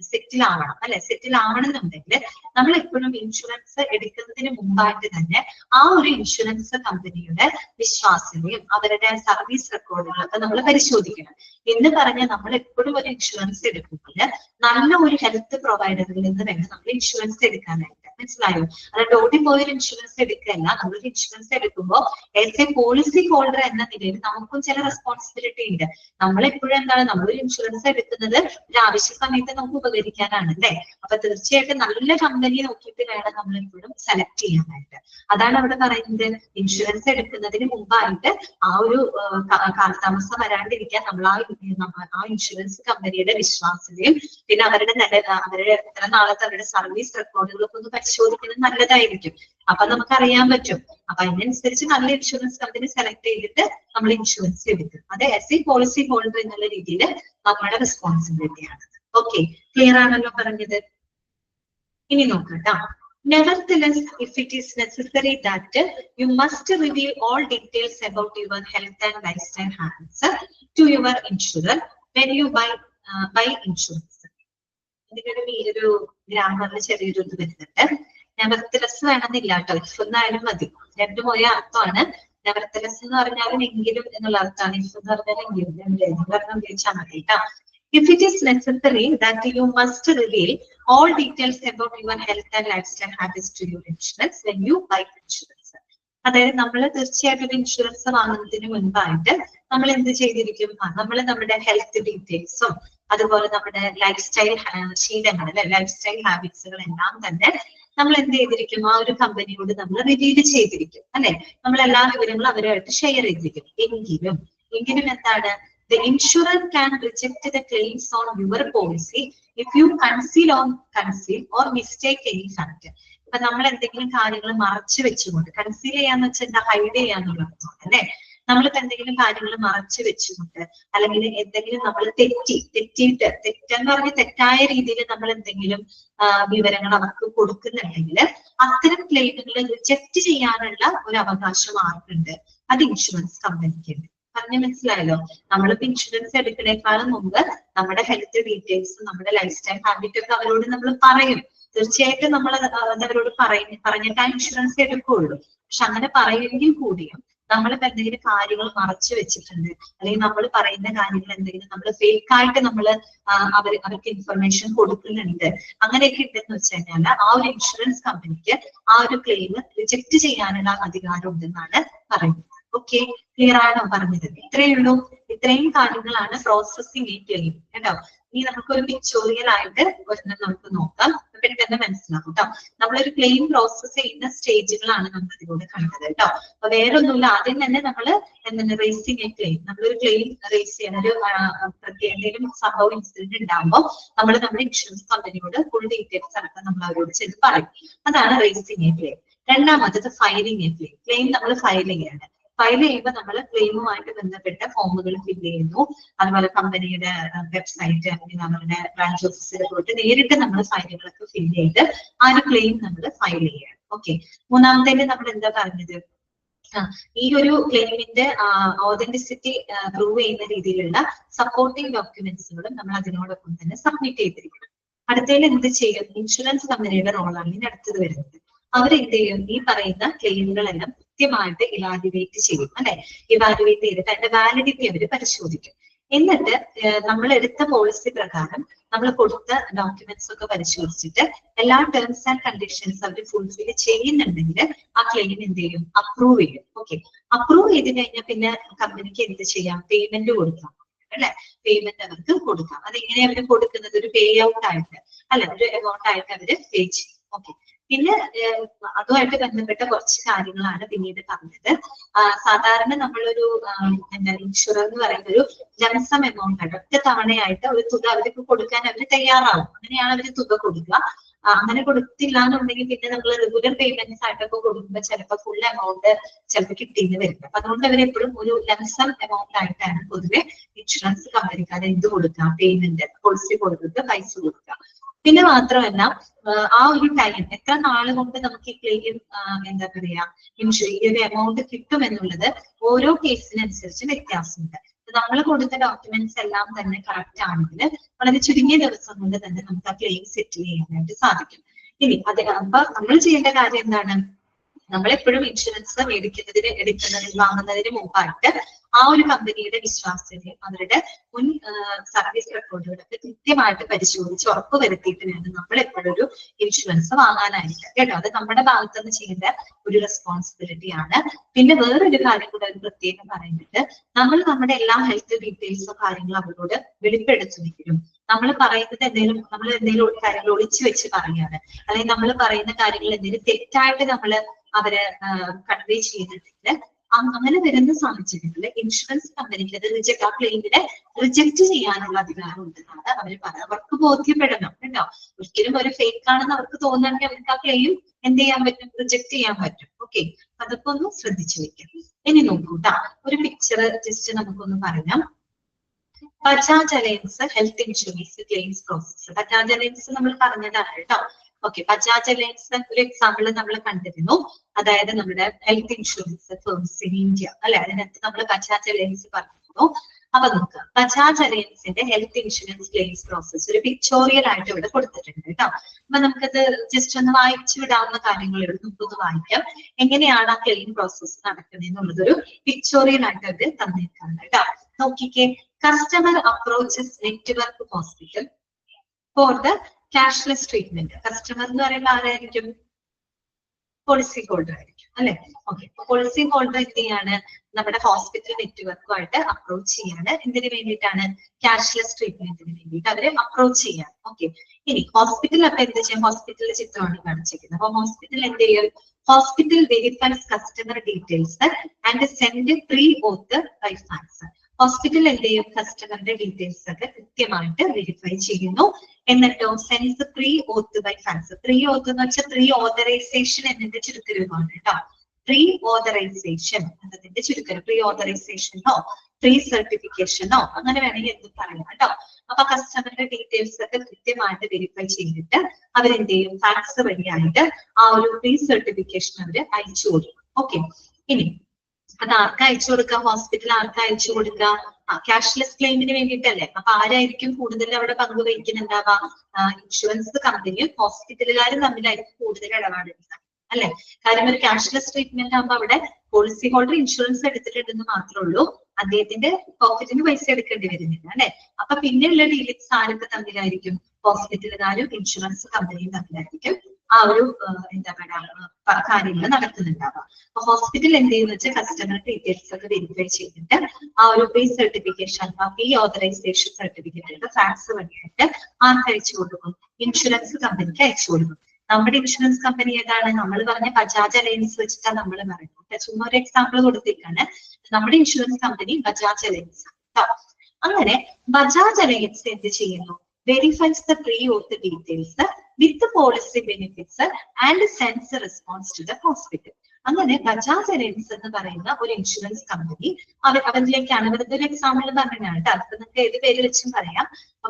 അല്ലെ. സെറ്റിൽ ആവണമെന്നുണ്ടെങ്കിൽ നമ്മൾ എപ്പോഴും ഇൻഷുറൻസ് എടുക്കുന്നതിന് മുമ്പായിട്ട് തന്നെ ആ ഒരു ഇൻഷുറൻസ് കമ്പനിയുടെ വിശ്വാസ്യതയും അവരുടെ സർവീസ് റെക്കോർഡുകളൊക്കെ നമ്മൾ പരിശോധിക്കണം. എന്ന് പറഞ്ഞാൽ നമ്മൾ എപ്പോഴും ഒരു ഇൻഷുറൻസ് എടുക്കുമ്പോൾ നല്ല ഒരു ഹെൽത്ത് പ്രൊവൈഡറിൽ നിന്ന് വേണം നമ്മൾ ഇൻഷുറൻസ് എടുക്കാനായിട്ട്. മനസ്സിലായോ? അല്ലാണ്ട് ഓടി പോയൊരു ഇൻഷുറൻസ് എടുക്കല്ല. നമ്മളൊരു ഇൻഷുറൻസ് എടുക്കുമ്പോൾ ആസ് എ പോളിസി ഹോൾഡർ എന്ന നിലയിൽ നമുക്കും ചില റെസ്പോൺസിബിലിറ്റി ഉണ്ട്. നമ്മളെപ്പോഴും എന്താണ്, നമ്മളൊരു ഇൻഷുറൻസ് എടുക്കുന്നത് ഒരു ആവശ്യ സമയത്ത് നമുക്ക് ഉപകരിക്കാനാണ് അല്ലെ. അപ്പൊ തീർച്ചയായിട്ടും നല്ല കമ്പനി നോക്കിയിട്ട് വേണം നമ്മൾ എപ്പോഴും സെലക്ട് ചെയ്യാനായിട്ട്. അതാണ് അവിടെ പറയുന്നത്. ഇൻഷുറൻസ് എടുക്കുന്നതിന് മുമ്പായിട്ട് ആ ഒരു കാലതാമസം വരാണ്ടിരിക്കാൻ നമ്മൾ ആ ഇൻഷുറൻസ് കമ്പനിയുടെ വിശ്വാസ്യതയും പിന്നെ അവരുടെ എത്ര നാളത്തെ അവരുടെ സർവീസ് റെക്കോർഡുകളൊക്കെ ഒന്ന് പരിശോധിക്കുന്നത് നല്ലതായിരിക്കും. അപ്പൊ നമുക്കറിയാൻ പറ്റും. അപ്പൊ അതിനനുസരിച്ച് നല്ല ഇൻഷുറൻസ് കമ്പനി സെലക്ട് ചെയ്തിട്ട് നമ്മൾ ഇൻഷുറൻസ് എടുക്കും. അത് ആസ് എ പോളിസി ഹോൾഡർ എന്നുള്ള രീതിയിൽ നമ്മുടെ റെസ്പോൺസിബിലിറ്റിയാണ്. ഓക്കെ, ക്ലിയർ ആണല്ലോ പറഞ്ഞത്. ഇനി നോക്കട്ടാ. Nevertheless, if it is necessary that you must reveal all details about your health and lifestyle habits to your insurer when you buy insurance. ഇതിനൊരു ഗ്രാമറിൽ ചെറിയൊരു ഇത് വരുന്നുണ്ട്. നെവർത്തലെസ് വേണമെന്നില്ല കേട്ടോ, ഇഫ് എന്നായാലും മതി. രണ്ടും ഒരേ അർത്ഥമാണ്. നെവർത്തലെസ് എന്ന് പറഞ്ഞാലും എങ്കിലും എന്നുള്ള അർത്ഥമാണ്. ഇഫ് എന്ന് പറഞ്ഞാൽ എങ്കിലും പറഞ്ഞാൽ ഉപയോഗിച്ചാൽ മതി കേട്ടോ. If it is necessary that you must reveal all details about your health and lifestyle habits to your insurance when you buy insurance. അതായത് നമ്മൾ തീർച്ചയായിട്ടും ഒരു ഇൻഷുറൻസ് വാങ്ങുന്നതിന് മുൻപായിട്ട് നമ്മൾ എന്ത് ചെയ്തിരിക്കും? നമ്മൾ നമ്മുടെ ഹെൽത്ത് ഡീറ്റെയിൽസും അതുപോലെ നമ്മുടെ ലൈഫ് സ്റ്റൈൽ ശീലങ്ങൾ അല്ലെ, ലൈഫ് സ്റ്റൈൽ ഹാബിറ്റ്സുകൾ എല്ലാം തന്നെ നമ്മൾ എന്ത് ചെയ്തിരിക്കും? ആ ഒരു കമ്പനിയോട് നമ്മൾ റിവീൽ ചെയ്തിരിക്കും അല്ലെ. നമ്മൾ എല്ലാ വിവരങ്ങളും അവരുമായിട്ട് ഷെയർ ചെയ്തിരിക്കും. എങ്കിലും എന്താണ്, the insurer can reject the claims on your policy if you conceal or mistake any fact. ഇപ്പൊ നമ്മൾ എന്തെങ്കിലും കാര്യങ്ങൾ മറച്ചു വെച്ചുകൊണ്ട്, കൺസീൽ ചെയ്യാന്ന് വെച്ചാൽ ഹൈഡ് ചെയ്യാന്നുള്ള അർത്ഥം അല്ലെ. നമ്മളിപ്പോ എന്തെങ്കിലും കാര്യങ്ങൾ മറച്ചു വെച്ചുകൊണ്ട് അല്ലെങ്കിൽ എന്തെങ്കിലും നമ്മൾ തെറ്റെന്ന് പറഞ്ഞ തെറ്റായ രീതിയിൽ നമ്മൾ എന്തെങ്കിലും വിവരങ്ങൾ അവർക്ക് കൊടുക്കുന്നുണ്ടെങ്കിൽ അത്തരം ക്ലെയിമുകൾ റിജക്ട് ചെയ്യാനുള്ള ഒരു അവകാശം ആർക്കുണ്ട്? അത് ഇൻഷുറൻസ് കമ്പനിക്കുണ്ട്. പറഞ്ഞ മനസ്സിലായല്ലോ? നമ്മളിപ്പോ ഇൻഷുറൻസ് എടുക്കുന്നേക്കാളും മുമ്പ് നമ്മുടെ ഹെൽത്ത് ഡീറ്റെയിൽസും നമ്മുടെ ലൈഫ് സ്റ്റൈൽ ഹാബിറ്റ് ഒക്കെ അവരോട് നമ്മൾ പറയും. തീർച്ചയായിട്ടും നമ്മൾ അവരോട് പറഞ്ഞിട്ട് ആ ഇൻഷുറൻസ് എടുക്കുകയുള്ളൂ. പക്ഷെ അങ്ങനെ പറയുമെങ്കിൽ കൂടിയും നമ്മളിപ്പോ എന്തെങ്കിലും കാര്യങ്ങൾ മറച്ചു വെച്ചിട്ടുണ്ട് അല്ലെങ്കിൽ നമ്മൾ പറയുന്ന കാര്യങ്ങൾ എന്തെങ്കിലും നമ്മൾ ഫേക്ക് ആയിട്ട് നമ്മൾ അവർക്ക് ഇൻഫർമേഷൻ കൊടുക്കുന്നുണ്ട്, അങ്ങനെയൊക്കെ ഉണ്ടെന്ന് വെച്ച് കഴിഞ്ഞാൽ ആ ഒരു ഇൻഷുറൻസ് കമ്പനിക്ക് ആ ഒരു ക്ലെയിം റിജക്ട് ചെയ്യാനുള്ള അധികാരം ഉണ്ടെന്നാണ് പറയുന്നത്. ഓക്കെ, ക്ലിയർ ആണോ പറഞ്ഞത്? ഇത്രയേ ഉള്ളൂ. ഇത്രയും കാര്യങ്ങളാണ് പ്രോസസ്സിംഗ് ക്ലെയിം കേട്ടോ. ഇനി നമുക്കൊരു പിക്ചോറിയൽ ആയിട്ട് ഒരെണ്ണം നമുക്ക് നോക്കാം. പെട്ടെന്ന് മനസ്സിലാവും കേട്ടോ. നമ്മളൊരു ക്ലെയിം പ്രോസസ് ചെയ്യുന്ന സ്റ്റേജുകളാണ് നമ്മൾ ഇതിലൂടെ കണ്ടത് കേട്ടോ. അപ്പൊ വേറെ ഒന്നുമില്ല, ആദ്യം തന്നെ നമ്മൾ എന്താണ് റേസിംഗ് എ ക്ലെയിം. നമ്മളൊരു ക്ലെയിം റേസ് ചെയ്യാൻ ഒരു പ്രത്യേക എന്തെങ്കിലും സംഭവം ഇൻസിഡന്റ് ഉണ്ടാകുമ്പോൾ നമ്മൾ നമ്മുടെ ഇൻഷുറൻസ് കമ്പനിയോട് ഫുൾ ഡീറ്റെയിൽസ് അടക്കം നമ്മൾ അവരോട് ചെന്ന് പറയും. അതാണ് റേസിംഗ് എ ക്ലെയിം. രണ്ടാമത്തത് ഫയലിംഗ് എ ക്ലെയിം. ക്ലെയിം നമ്മൾ ഫയൽ ചെയ്യാണ്. ഫയൽ ചെയ്യുമ്പോൾ നമ്മൾ ക്ലെയിമുമായിട്ട് ബന്ധപ്പെട്ട ഫോമുകൾ ഫില്ല് ചെയ്യുന്നു. അതുപോലെ കമ്പനിയുടെ വെബ്സൈറ്റ് അല്ലെങ്കിൽ നമ്മുടെ ബ്രാഞ്ച് ഓഫീസിൽ പോയിട്ട് നേരിട്ട് നമ്മൾ ഫയലുകളൊക്കെ ഫില്ല് ചെയ്ത് ആ ഒരു ക്ലെയിം നമ്മൾ ഫയൽ ചെയ്യാണ്. ഓക്കെ, മൂന്നാമത്തേല് നമ്മൾ എന്താ പറഞ്ഞത്? ഈ ഒരു ക്ലെയിമിന്റെ ഓതന്റിസിറ്റി പ്രൂവ് ചെയ്യുന്ന രീതിയിലുള്ള സപ്പോർട്ടിംഗ് ഡോക്യുമെന്റ്സുകളും നമ്മൾ അതിനോടൊപ്പം തന്നെ സബ്മിറ്റ് ചെയ്തിരിക്കണം. അടുത്തതിൽ എന്ത് ചെയ്യും? ഇൻഷുറൻസ് കമ്പനിയുടെ റോളാണ് ഇനി അടുത്തത് വരുന്നത്. അവരെന്ത് ചെയ്യും? ഈ പറയുന്ന ക്ലെയിമുകളെല്ലാം കൃത്യമായിട്ട് ഇവാലുവേറ്റ് ചെയ്യും അല്ലെ. ഇവാലുവേറ്റ് ചെയ്തിട്ട് അതിന്റെ വാലിഡിറ്റി അവർ പരിശോധിക്കും. എന്നിട്ട് നമ്മൾ എടുത്ത പോളിസി പ്രകാരം നമ്മൾ കൊടുത്ത ഡോക്യുമെന്റ്സ് ഒക്കെ പരിശോധിച്ചിട്ട് എല്ലാ ടേംസ് ആൻഡ് കണ്ടീഷൻസ് അവർ ഫുൾഫിൽ ചെയ്യുന്നുണ്ടെങ്കിൽ ആ ക്ലെയിം എന്ത് ചെയ്യും? അപ്രൂവ് ചെയ്യും. ഓക്കെ, അപ്രൂവ് ചെയ്ത് കഴിഞ്ഞാൽ പിന്നെ കമ്പനിക്ക് എന്ത് ചെയ്യാം? പേയ്മെന്റ് കൊടുക്കാം അല്ലെ. പേയ്മെന്റ് അവർക്ക് കൊടുക്കാം. അതെങ്ങനെ അവർ കൊടുക്കുന്നത്? ഒരു പേ ഔട്ട് ആയിട്ട് അല്ല, ഒരു എമൗണ്ട് ആയിട്ട് അവര് പേ ചെയ്യും. ഓക്കെ, പിന്നെ അതുമായിട്ട് ബന്ധപ്പെട്ട കുറച്ച് കാര്യങ്ങളാണ് പിന്നീട് പറഞ്ഞത്. സാധാരണ നമ്മളൊരു എന്താ ഇൻഷുറർ എന്ന് പറയുന്ന ഒരു ലംസം എമൗണ്ട് ആണ്, ഒറ്റ തവണയായിട്ട് ഒരു തുക അവർക്ക് കൊടുക്കാൻ അവർ തയ്യാറാവും. അങ്ങനെയാണ് അവർ തുക കൊടുക്കുക. അങ്ങനെ കൊടുത്തില്ല എന്നുണ്ടെങ്കിൽ പിന്നെ നമ്മൾ റെഗുലർ പേയ്മെന്റ്സ് ആയിട്ടൊക്കെ കൊടുക്കുമ്പോൾ ചിലപ്പോൾ ഫുൾ എമൗണ്ട് ചിലപ്പോൾ കിട്ടിയെന്ന് വരും. അപ്പൊ അതുകൊണ്ട് അവരെപ്പോഴും ഒരു ലംസം എമൗണ്ട് ആയിട്ടാണ് പൊതുവെ ഇൻഷുറൻസ് കമ്പനിക്കാർ എന്ത് കൊടുക്കുക? പേയ്മെന്റ് പോളിസി കൊടുത്തിട്ട് പൈസ കൊടുക്കുക. പിന്നെ മാത്രമല്ല ആ ഒരു ടൈം എത്ര നാൾ കൊണ്ട് നമുക്ക് ഈ ക്ലെയിം എന്താ പറയാ ഈ ഒരു എമൗണ്ട് കിട്ടും എന്നുള്ളത് ഓരോ കേസിനനുസരിച്ച് വ്യത്യാസമുണ്ട്. നമ്മൾ കൊടുത്ത ഡോക്യുമെന്റ്സ് എല്ലാം തന്നെ കറക്റ്റ് ആണെങ്കിൽ വളരെ ചുരുങ്ങിയ ദിവസം കൊണ്ട് തന്നെ നമുക്ക് ആ ക്ലെയിം സെറ്റിൽ ചെയ്യാനായിട്ട് സാധിക്കും. ഇനി അപ്പൊ നമ്മൾ ചെയ്യേണ്ട കാര്യം എന്താണ്? നമ്മളെപ്പോഴും ഇൻഷുറൻസ് എടുക്കുന്നതിന് വാങ്ങുന്നതിന് മുമ്പായിട്ട് ആ ഒരു കമ്പനിയുടെ വിശ്വാസ്യതയും അവരുടെ മുൻ സർവീസ് റെക്കോർഡുകളൊക്കെ കൃത്യമായിട്ട് പരിശോധിച്ച് ഉറപ്പ് വരുത്തിയിട്ട് വേണം നമ്മൾ എപ്പോഴും ഒരു ഇൻഷുറൻസ് വാങ്ങാനായിട്ട് കേട്ടോ. അത് നമ്മുടെ ഭാഗത്ത് നിന്ന് ചെയ്യേണ്ട ഒരു റെസ്പോൺസിബിലിറ്റി ആണ്. പിന്നെ വേറൊരു കാര്യം കൂടെ ഒരു പ്രത്യേകം പറയുന്നുണ്ട്, നമ്മൾ നമ്മുടെ എല്ലാ ഹെൽത്ത് ഡീറ്റെയിൽസോ കാര്യങ്ങളോ അവരോട് വെളിപ്പെടുത്തുമെങ്കിലും നമ്മൾ പറയുന്നത് നമ്മൾ എന്തെങ്കിലും കാര്യങ്ങൾ ഒളിച്ചു വെച്ച് പറയുകയാണ്, അല്ലെങ്കിൽ നമ്മൾ പറയുന്ന കാര്യങ്ങൾ എന്തെങ്കിലും തെറ്റായിട്ട് നമ്മൾ അവര് കൺവേ ചെയ്തിട്ടുണ്ടെങ്കിൽ അങ്ങനെ വരുന്ന സാഹചര്യത്തിൽ ഇൻഷുറൻസ് കമ്പനിക്ക് അത് ആ ക്ലെയിമിനെ റിജക്ട് ചെയ്യാനുള്ള അധികാരം ഉണ്ടെന്നാണ് അവർ പറയുന്നത്. അവർക്ക് ബോധ്യപ്പെടണം കേട്ടോ. ഒരിക്കലും ഒരു ഫേക്ക് ആണെന്ന് അവർക്ക് തോന്നുകയാണെങ്കിൽ അവർക്ക് ആ ക്ലെയിം എന്ത് ചെയ്യാൻ പറ്റും? റിജക്ട് ചെയ്യാൻ പറ്റും. ഓക്കെ, അതൊക്കെ ഒന്ന് ശ്രദ്ധിച്ചു വെക്കാം. ഇനി നോക്കൂട്ടാ, ഒരു പിക്ചർ ജസ്റ്റ് നമുക്കൊന്ന് പറയാം. Bajaj Allianz health insurance claims process. Bajaj Allianz നമ്മൾ പറഞ്ഞതാണ് കേട്ടോ. ഓക്കെ, ബജാജ് അലയൻസ് ഒരു എക്സാമ്പിൾ നമ്മൾ കണ്ടിരുന്നു. അതായത് നമ്മുടെ health insurance firms in India അല്ലെ, അതിനകത്ത് നമ്മൾ ബജാജ് അലയൻസ് പറഞ്ഞിരുന്നു. അപ്പൊ നോക്കുക, ബജാജ് അലയൻസിന്റെ ഹെൽത്ത് ഇൻഷുറൻസ് ക്ലെയിംസ് പ്രോസസ് ഒരു പിക്ചോറിയൽ ആയിട്ട് ഇവിടെ കൊടുത്തിട്ടുണ്ട് കേട്ടോ. അപ്പൊ നമുക്കത് ജസ്റ്റ് ഒന്ന് വായിച്ചു വിടാവുന്ന കാര്യങ്ങളേ ഉള്ളൂ. നമുക്കൊന്ന് വായിക്കാം എങ്ങനെയാണ് ആ ക്ലെയിം പ്രോസസ് നടക്കുന്നത് എന്നുള്ളതൊരു പിക്ചോറിയൽ ആയിട്ട് അവർ തന്നിരിക്കുന്നത് കേട്ടോ. നോക്കിക്കേ, customer approaches network hospital for the cashless treatment. Customer എന്ന് പറയുമ്പോൾ ആരായിരിക്കും? പോളിസി ഹോൾഡർ ആയിരിക്കും അല്ലെ. ഓക്കെ, പോളിസി ഹോൾഡർ എന്ത് ചെയ്യാണ്? നമ്മുടെ ഹോസ്പിറ്റൽ നെറ്റ്വർക്കുമായിട്ട് അപ്രോച്ച് ചെയ്യാണ്. എന്തിനു വേണ്ടിയിട്ടാണ്? ക്യാഷ്ലെസ് ട്രീറ്റ്മെന്റിന് വേണ്ടിയിട്ട് അവര് അപ്രോച്ച് ചെയ്യാണ്. ഓക്കെ, ഇനി ഹോസ്പിറ്റൽ അപ്പൊ എന്ത് ചെയ്യും? ഹോസ്പിറ്റലിലെ ചിത്രമാണ് കാണിച്ചിരിക്കുന്നത്. അപ്പൊ ഹോസ്പിറ്റൽ എന്ത് ചെയ്യും? Hospital verifies customer details and send pre auth by fax. Hospital എന്ത് ചെയ്യും? കസ്റ്റമറിന്റെ ഡീറ്റെയിൽസ് ഒക്കെ കൃത്യമായിട്ട് വെരിഫൈ ചെയ്യുന്നു. എന്നിട്ടോ sends pre auth by fax. Pre auth എന്ന് വെച്ചാൽ പ്രീ ഓതറൈസേഷൻ എന്നതിന്റെ ചുരുക്കരൂപമാണ് കേട്ടോ. പ്രീ ഓതറൈസേഷൻ എന്നതിന്റെ ചുരുക്കരം. പ്രീ ഓതറൈസേഷനോ പ്രീ സർട്ടിഫിക്കേഷനോ അങ്ങനെ വേണമെങ്കിൽ എന്തും പറയാം കേട്ടോ. അപ്പൊ കസ്റ്റമറിന്റെ ഡീറ്റെയിൽസ് ഒക്കെ കൃത്യമായിട്ട് വെരിഫൈ ചെയ്തിട്ട് അവരെന്ത് ചെയ്യും? ഫാക്സ് വഴിയായിട്ട് ആ ഒരു പ്രീ സർട്ടിഫിക്കേഷൻ അവര് അയച്ചു കൊടുക്കും. ഓക്കെ, ഇനി അത് ആർക്കാ അയച്ചു കൊടുക്കുക? ഹോസ്പിറ്റൽ ആർക്കാ അയച്ചു കൊടുക്കുക? ക്യാഷ്ലെസ് ക്ലെയിമിന് വേണ്ടിയിട്ടല്ലേ. അപ്പൊ ആരായിരിക്കും കൂടുതൽ അവിടെ പങ്കുവഹിക്കുന്നുണ്ടാവുക? ഇൻഷുറൻസ് കമ്പനിയും ഹോസ്പിറ്റലുകാരും തമ്മിലായിരിക്കും കൂടുതൽ ഇടപാടുണ്ടാവുക അല്ലെ. കാര്യം ഒരു ക്യാഷ്ലെസ് ട്രീറ്റ്മെന്റ് ആകുമ്പോൾ അവിടെ പോളിസി ഹോൾഡർ ഇൻഷുറൻസ് എടുത്തിട്ടുണ്ടെന്ന് മാത്രമേ ഉള്ളൂ, അദ്ദേഹത്തിന്റെ പോക്കറ്റിന് പൈസ എടുക്കേണ്ടി വരുന്നില്ല അല്ലെ. അപ്പൊ പിന്നെയുള്ള ഡീലിങ്സ് ആരൊക്കെ തമ്മിലായിരിക്കും? ഹോസ്പിറ്റലുകാരും ഇൻഷുറൻസ് കമ്പനിയും തമ്മിലായിരിക്കും ആ ഒരു എന്താ പറയുക കാര്യങ്ങൾ നടക്കുന്നുണ്ടാവുക. അപ്പൊ ഹോസ്പിറ്റൽ എന്ത് ചെയ്യുന്ന വെച്ചാൽ കസ്റ്റമർ ഡീറ്റെയിൽസ് ഒക്കെ വെരിഫൈ ചെയ്തിട്ട് ആ ഒരു pre certification pre authorisation certificate fax വഴിയായിട്ട് ആർക്ക് അയച്ചു കൊടുക്കും? ഇൻഷുറൻസ് കമ്പനിക്ക് അയച്ചു കൊടുക്കും. നമ്മുടെ ഇൻഷുറൻസ് കമ്പനി ഏതാണ്? നമ്മൾ പറഞ്ഞ ബജാജ് അലയൻസ് വെച്ചിട്ടാണ് നമ്മൾ പറയുന്നത്. ചുമ്മാ ഒരു എക്സാമ്പിൾ കൊടുത്തേക്കാണ്. നമ്മുടെ ഇൻഷുറൻസ് കമ്പനി ബജാജ് അലയൻസ്. അങ്ങനെ ബജാജ് അലയൻസ് എന്ത് ചെയ്യുന്നു? verifies the pre-auth details with the policy benefits and sends a response to the hospital. അങ്ങനെ ബജാജ് അലയൻസ് എന്ന് പറയുന്ന ഒരു ഇൻഷുറൻസ് കമ്പനി അവരിലേക്കാണ് വെറുതെ ഒരു എക്സാമ്പിൾ പറഞ്ഞാണ് കേട്ടോ. അപ്പൊ നിങ്ങൾക്ക് ഏത് പേര് വെച്ചും പറയാം.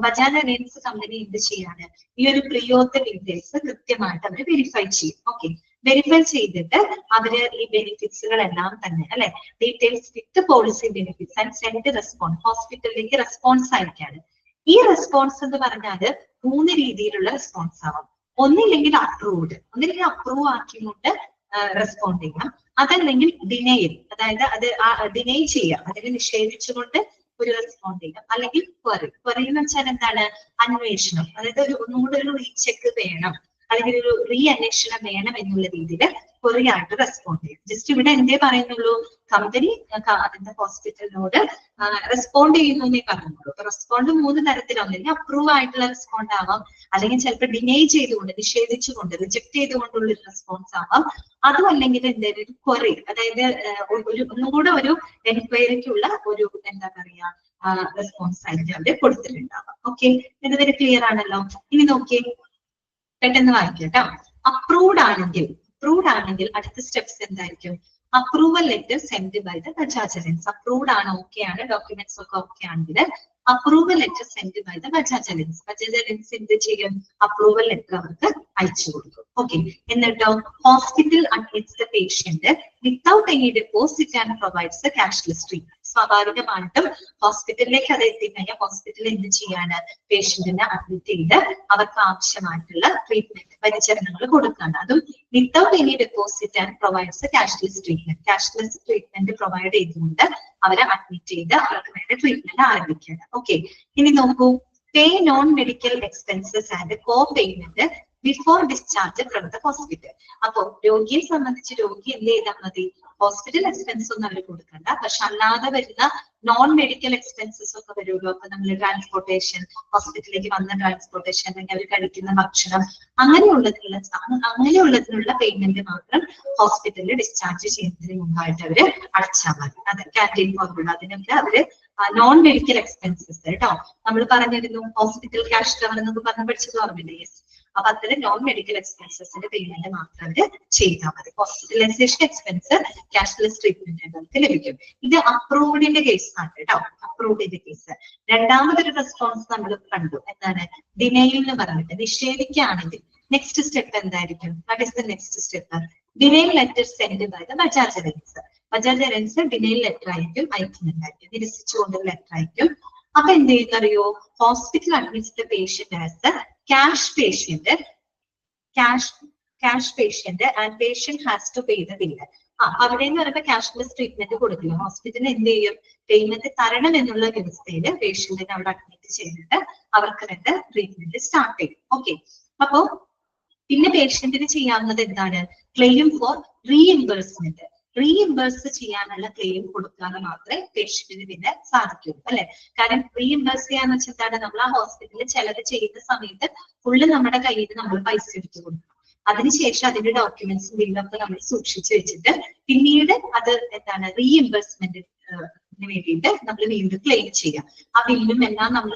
ബജാജ് അലയൻസ് കമ്പനി എന്ത് ചെയ്യാണ്? ഈ ഒരു പ്രീ-ഓത്ത് ഡീറ്റെയിൽസ് കൃത്യമായിട്ട് അവർ വെരിഫൈ ചെയ്യും. ഓക്കെ, വെരിഫൈ ചെയ്തിട്ട് അവര് ഈ ബെനിഫിറ്റ്സുകളെല്ലാം തന്നെ അല്ലെ details with policy benefits and send response ഹോസ്പിറ്റലിലേക്ക് റെസ്പോൺസ് അയക്കാണ്. ഈ റെസ്പോൺസ് എന്ന് പറഞ്ഞാല് 3 രീതിയിലുള്ള റെസ്പോൺസ് ആവാം. ഒന്നില്ലെങ്കിൽ അപ്രൂവ്ഡ്, ഒന്നില്ലെങ്കിൽ അപ്രൂവ് ആക്കിക്കൊണ്ട് റെസ്പോണ്ട് ചെയ്യാം. അതല്ലെങ്കിൽ ഡിനൈൽ, അതായത് അത് ഡിനൈ ചെയ്യാം, അതിൽ നിഷേധിച്ചുകൊണ്ട് ഒരു റെസ്പോണ്ട് ചെയ്യാം. അല്ലെങ്കിൽ ക്വറി എന്ന് വെച്ചാൽ എന്താണ്? അന്വേഷണം, അതായത് ഒന്നുകൂടെ ഒരു റീചെക്ക് വേണം അല്ലെങ്കിൽ ഒരു റീ അന്വേഷണം വേണം എന്നുള്ള രീതിയിൽ ക്വറിയായിട്ട് റെസ്പോണ്ട് ചെയ്യും. ജസ്റ്റ് ഇവിടെ എന്തേ പറയുന്നുള്ളൂ? കമ്പനി അതിന്റെ ഹോസ്പിറ്റലിനോട് റെസ്പോണ്ട് ചെയ്യുന്നു എന്നേ പറഞ്ഞുള്ളൂ. റെസ്പോണ്ട് 3 തരത്തിലൊന്നില്ല. അപ്രൂവ് ആയിട്ടുള്ള റെസ്പോണ്ട് ആവാം, അല്ലെങ്കിൽ ചിലപ്പോൾ ഡിനൈ ചെയ്തുകൊണ്ട് നിഷേധിച്ചുകൊണ്ട് റിജക്ട് ചെയ്തുകൊണ്ടുള്ള ഒരു റെസ്പോൺസ് ആവാം. അതും അല്ലെങ്കിൽ എന്തായാലും ഒരു ക്വറി, അതായത് ഒന്നുകൂടെ ഒരു എൻക്വയറിക്കുള്ള ഒരു എന്താ പറയാ റെസ്പോൺസ് ആയിട്ട് അവര് കൊടുത്തിട്ടുണ്ടാവാം. ഓക്കെ, ഇത് വരെ ക്ലിയർ ആണല്ലോ. ഇനി നോക്കിയേ, പെട്ടെന്ന് വായിക്കാം കേട്ടോ. അപ്രൂവ്ഡ് ആണെങ്കിൽ അടുത്ത സ്റ്റെപ്സ് എന്തായിരിക്കും? Approval letter send by the Bajaj Allianz. Approved ആണ്, ഓക്കെ ആണ്, ഡോക്യുമെന്റ്സ് ഒക്കെ ഓക്കെ ആണെങ്കിൽ approval letter send by the Bajaj Allianz. Bajaj Allianz എന്ത് ചെയ്യും? അപ്രൂവൽ ലെറ്റർ അവർക്ക് അയച്ചു കൊടുക്കും. ഓക്കെ, എന്നിട്ടോ hospital admits the patient without any deposit and provides a cashless treatment. സ്വാഭാവികമായിട്ടും ഹോസ്പിറ്റലിലേക്ക് അത് എത്തിക്കഴിഞ്ഞാൽ ഹോസ്പിറ്റൽ എന്ത് ചെയ്യാണ്? പേഷ്യന്റിനെ അഡ്മിറ്റ് ചെയ്ത് അവർക്ക് ആവശ്യമായിട്ടുള്ള ട്രീറ്റ്മെന്റ് പരിചരണങ്ങൾ കൊടുക്കാണ്. അതും without any deposit and provides cashless treatment. Cashless treatment provide ചെയ്തുകൊണ്ട് അവരെ അഡ്മിറ്റ് ചെയ്ത് അവർക്ക് വേണ്ട ട്രീറ്റ്മെന്റ് ആരംഭിക്കുകയാണ്. ഓക്കെ, ഇനി നോക്കൂ, pay non medical expenses and co payment before discharge from the hospital. അപ്പൊ രോഗിയെ സംബന്ധിച്ച് രോഗി എന്ത് ചെയ്താൽ മതി? ഹോസ്പിറ്റൽ എക്സ്പെൻസ് ഒന്നും അവർ കൊടുക്കണ്ട, പക്ഷെ അല്ലാതെ വരുന്ന നോൺ മെഡിക്കൽ എക്സ്പെൻസസ് ഒക്കെ വരുമല്ലോ. അപ്പൊ നമ്മൾ ട്രാൻസ്പോർട്ടേഷൻ, ഹോസ്പിറ്റലിലേക്ക് വന്ന ട്രാൻസ്പോർട്ടേഷൻ, അല്ലെങ്കിൽ അവർ കഴിക്കുന്ന ഭക്ഷണം, അങ്ങനെയുള്ളതിനുള്ള പേയ്മെന്റ് മാത്രം ഹോസ്പിറ്റലിൽ ഡിസ്ചാർജ് ചെയ്യുന്നതിന് മുമ്പായിട്ട് അവര് അടച്ചാൽ മതി. അത് കാന്റീൻ പോലുള്ള അതിനൊക്കെ അവര് നോൺ മെഡിക്കൽ എക്സ്പെൻസസ് കേട്ടോ. നമ്മൾ പറഞ്ഞിരുന്നു ഹോസ്പിറ്റൽ ക്യാഷ് കവർ എന്നൊക്കെ പറഞ്ഞ് പഠിച്ചത് ഓർമ്മയില്ലേ? യെസ്. അപ്പൊ അത്തരം നോൺ മെഡിക്കൽ എക്സ്പെൻസസിന്റെ പേയ്മെന്റ് മാത്രം അവര് ചെയ്താൽ മതി. ഹോസ്പിറ്റലൈസേഷൻ എക്സ്പെൻസ് ക്യാഷ്ലെസ് ട്രീറ്റ്മെന്റ് അവർക്ക് ലഭിക്കും. ഇത് അപ്രൂവ്ഡിന്റെ കേസ് ആണ് കേട്ടോ, അപ്രൂവ്ഡിന്റെ കേസ്. രണ്ടാമതൊരു റെസ്പോൺസ് നമ്മൾ കണ്ടു, എന്താണ്? ഡിനൈൽ എന്ന് പറഞ്ഞിട്ട് നിഷേധിക്കുകയാണെങ്കിൽ നെക്സ്റ്റ് സ്റ്റെപ്പ് എന്തായിരിക്കും? What is the next step? Denial letter send by the Bajaj Allianz. Bajaj Allianz denial letter ആയിരിക്കും അയക്കുന്നുണ്ടായിരിക്കും, നിരസിച്ചുകൊണ്ടുള്ള ലെറ്റർ ആയിരിക്കും. അപ്പൊ എന്ത് ചെയ്യുന്നറിയോ? Hospital admits the patient as a cash patient and patient has to pay the bill. അവിടെ എന്ന് പറയുമ്പോൾ ക്യാഷ്ലെസ് ട്രീറ്റ്മെന്റ് കൊടുക്കില്ല. ഹോസ്പിറ്റലിൽ എന്ത് ചെയ്യും? പേയ്മെന്റ് തരണം എന്നുള്ള വ്യവസ്ഥയിൽ പേഷ്യന്റിനെ അവിടെ അഡ്മിറ്റ് ചെയ്തിട്ട് അവർക്ക് വേണ്ട ട്രീറ്റ്മെന്റ് സ്റ്റാർട്ട് ചെയ്യും. ഓക്കെ, അപ്പോ പിന്നെ പേഷ്യന്റിന് ചെയ്യാവുന്നത് എന്താണ്? Claim four reimbursement. റീഇംബേഴ്സ് ചെയ്യാനുള്ള ക്ലെയിം കൊടുക്കാതെ മാത്രമേ പേഷ്യന്റിന് പിന്നെ സാധിക്കുള്ളൂ, അല്ലെ? കാരണം റീഇംബേഴ്സ് ചെയ്യാന്ന് വെച്ചാൽ എന്താണ്? നമ്മൾ ആ ഹോസ്പിറ്റലിൽ ചിലത് ചെയ്യുന്ന സമയത്ത് ഫുള്ള് നമ്മുടെ കയ്യിൽ നമ്മൾ പൈസ എടുത്തു കൊടുക്കും. അതിനുശേഷം അതിന്റെ ഡോക്യുമെന്റ്സും ബില്ലൊക്കെ നമ്മൾ സൂക്ഷിച്ചു വെച്ചിട്ട് പിന്നീട് അത് എന്താണ്? റീഇംബേഴ്സ്മെന്റിന് വേണ്ടിയിട്ട് നമ്മൾ വീണ്ടും ക്ലെയിം ചെയ്യാം. ആ ബില്ലും എല്ലാം നമ്മൾ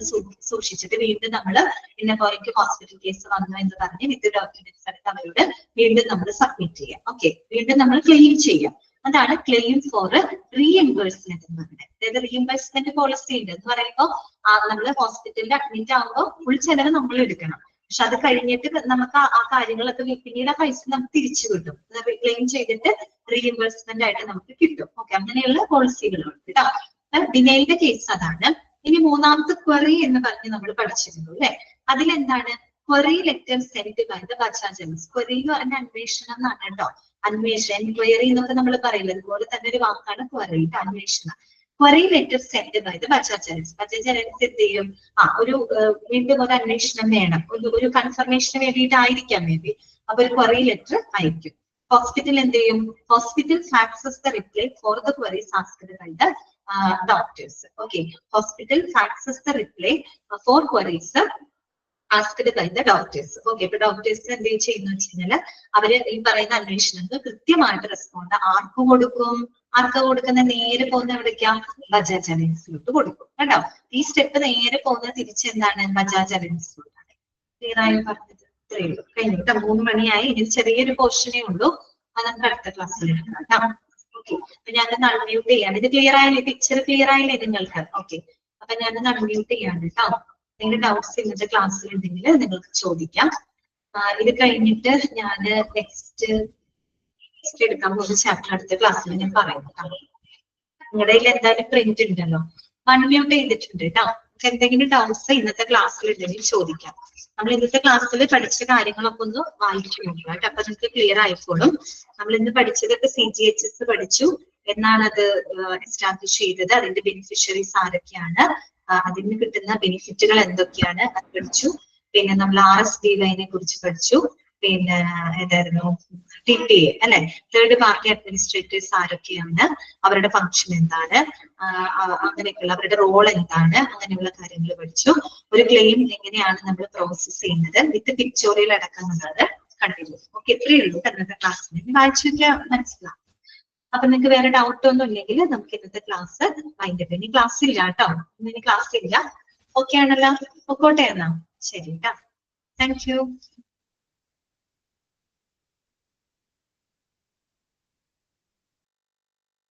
സൂക്ഷിച്ചിട്ട് വീണ്ടും നമ്മൾ പിന്നെ പോയിക്ക് ഹോസ്പിറ്റൽ കേസ് വന്നു എന്ന് പറഞ്ഞ് വിത്ത് ഡോക്യുമെന്റ്സ് എടുത്ത് അവരോട് വീണ്ടും നമ്മൾ സബ്മിറ്റ് ചെയ്യാം. ഓക്കെ, വീണ്ടും നമ്മൾ ക്ലെയിം ചെയ്യാം. അതാണ് ക്ലെയിം ഫോർ റീഇംബേഴ്സ്മെന്റ് എന്ന് പറയുന്നത്. അതായത് റീഇംബേഴ്സ്മെന്റ് പോളിസി ഉണ്ട് എന്ന് പറയുമ്പോൾ നമ്മൾ ഹോസ്പിറ്റലിൽ അഡ്മിറ്റ് ആകുമ്പോൾ ഫുൾ ചെലവ് നമ്മൾ എടുക്കണം. പക്ഷെ അത് കഴിഞ്ഞിട്ട് നമുക്ക് ആ കാര്യങ്ങളൊക്കെ പിന്നീട് ആ പൈസ നമുക്ക് തിരിച്ചു കിട്ടും. ക്ലെയിം ചെയ്തിട്ട് റീഇംബേഴ്സ്മെന്റ് ആയിട്ട് നമുക്ക് കിട്ടും. ഓക്കെ, അങ്ങനെയുള്ള പോളിസികളുണ്ട് കേട്ടോ. ഡിനൈലിന്റെ കേസ് അതാണ്. ഇനി മൂന്നാമത്തെ ക്വറി എന്ന് പറഞ്ഞ് നമ്മൾ പഠിച്ചിരുന്നു അല്ലെ? അതിലെന്താണ്? Query letter send by the Bajaj Allianz. Query എന്ന് പറഞ്ഞ അന്വേഷണം എന്നാണ് കേട്ടോ. അന്വേഷണം, എൻക്വയറി എന്നൊക്കെ നമ്മൾ പറയില്ല, അതുപോലെ തന്നെ ഒരു വാക്കാണ് ക്വറി, അന്വേഷണം. Query letter send by the Bajaj Allianz. Bajaj Allianz എന്ത് ചെയ്യും? ഒരു വീണ്ടും ഒരു അന്വേഷണം വേണം, ഒരു കൺഫർമേഷന് വേണ്ടിയിട്ടായിരിക്കാം വേണ്ടി. അപ്പൊ ഒരു ക്വറി ലെറ്റർ അയക്കും. ഹോസ്പിറ്റൽ എന്ത് ചെയ്യും? Hospital faxes the reply for the queries asked by the doctors. Okay, hospital faxes the reply for queries asked by the doctors. Okay, ഇപ്പൊ ഡോക്ടേഴ്സ് എന്ത് ചെയ്യുന്ന വെച്ച് കഴിഞ്ഞാല് അവര് ഈ പറയുന്ന അന്വേഷണങ്ങൾക്ക് കൃത്യമായിട്ട് റെസ്പോണ്ട് ആർക്ക് കൊടുക്കും? ആർക്കാ കൊടുക്കുന്ന? നേരെ പോകുന്ന എവിടേക്കാ? ബജാജ് അലയൻസിലോട്ട് കൊടുക്കും കേട്ടോ. ഈ സ്റ്റെപ്പ് നേരെ പോകുന്നത് തിരിച്ചെന്താണ്? ബജാജ് അലയൻസിലോട്ടാണ്. ക്ലിയർ ആയി പറഞ്ഞത്? ഇത്രയേ ഉള്ളൂ, കഴിഞ്ഞു കേട്ടോ. 3 മണിയായി. ഇനി ചെറിയൊരു പോർഷനേ ഉള്ളൂ, അത് നമുക്ക് അടുത്ത ക്ലാസ്സിൽ എടുക്കാം കേട്ടോ. ഓക്കെ, അപ്പൊ ഞാനൊന്ന് അൺമ്യൂട്ട് ചെയ്യാണ്. ഇത് ക്ലിയർ ആയില്ലേ? പിക്ചർ ക്ലിയർ ആയില്ലേ നിങ്ങൾക്ക്? ഓക്കെ, അപ്പൊ ഞാനൊന്ന് അൺമ്യൂട്ട് ചെയ്യാണ് കേട്ടോ. നിങ്ങളുടെ ഡൗട്ട്സ് ഇന്നത്തെ ക്ലാസ്സിൽ ഉണ്ടെങ്കിൽ നിങ്ങൾക്ക് ചോദിക്കാം. ഇത് കഴിഞ്ഞിട്ട് ഞാൻ നെക്സ്റ്റ് എടുക്കാൻ പോകുന്ന ചാപ്റ്റർ അടുത്ത ക്ലാസ്സിൽ ഞാൻ പറയും കേട്ടോ. നിങ്ങളുടെ കയ്യിൽ എന്തായാലും പ്രിന്റ് ഉണ്ടല്ലോ, അൺമ്യൂട്ട് ചെയ്തിട്ടുണ്ട് കേട്ടോ. എന്തെങ്കിലും ഡൗട്ട്സ് ഇന്നത്തെ ക്ലാസ്സിൽ ഉണ്ടെങ്കിൽ ചോദിക്കാം. നമ്മൾ ഇന്നത്തെ ക്ലാസ്സിൽ പഠിച്ച കാര്യങ്ങളൊക്കെ ഒന്ന് വായിച്ചു നോക്കുക കേട്ടോ. അപ്പൊ നിങ്ങൾക്ക് ക്ലിയർ ആയിക്കോളും. നമ്മൾ ഇന്ന് പഠിച്ചതൊക്കെ CGHS പഠിച്ചു, എന്നാണ് അത് എസ്റ്റാബ്ലിഷ് ചെയ്തത്, അതിന്റെ ബെനിഫിഷ്യറീസ് ആരൊക്കെയാണ്, അതിന് കിട്ടുന്ന ബെനിഫിറ്റുകൾ എന്തൊക്കെയാണ് അത് പഠിച്ചു. പിന്നെ നമ്മൾ RSD ലൈനെ കുറിച്ച് പഠിച്ചു. പിന്നെ ഏതായിരുന്നു? TPA അല്ലെ, തേർഡ് പാർട്ടി അഡ്മിനിസ്ട്രേറ്റേഴ്സ് ആരൊക്കെയാണ്, അവരുടെ ഫംഗ്ഷൻ എന്താണ്, അങ്ങനെയൊക്കെയുള്ള അവരുടെ റോൾ എന്താണ്, അങ്ങനെയുള്ള കാര്യങ്ങൾ പഠിച്ചു. ഒരു ക്ലെയിം എങ്ങനെയാണ് നമ്മൾ പ്രോസസ് ചെയ്യുന്നത് വിത്ത് പിക്ചോറിയൽ അടക്കമുള്ളത് കണ്ടിരുന്നു. ഓക്കെ, ഇത്രയേ ഉള്ളൂ ഇന്നത്തെ ക്ലാസ്സിൽ. വായിച്ചിട്ട് മനസ്സിലാവും. അപ്പൊ നിങ്ങൾക്ക് വേറെ ഡൗട്ട് ഒന്നും ഇല്ലെങ്കിൽ നമുക്ക് ഇന്നത്തെ ക്ലാസ് വൈകിട്ട്. ഇനി ക്ലാസ് ഇല്ല കേട്ടോ, ഇനി ക്ലാസ് ഇല്ല. ഓക്കെ ആണല്ലോ? പൊക്കോട്ടെ എന്നാ. ശരി കേട്ടോ, താങ്ക് യു.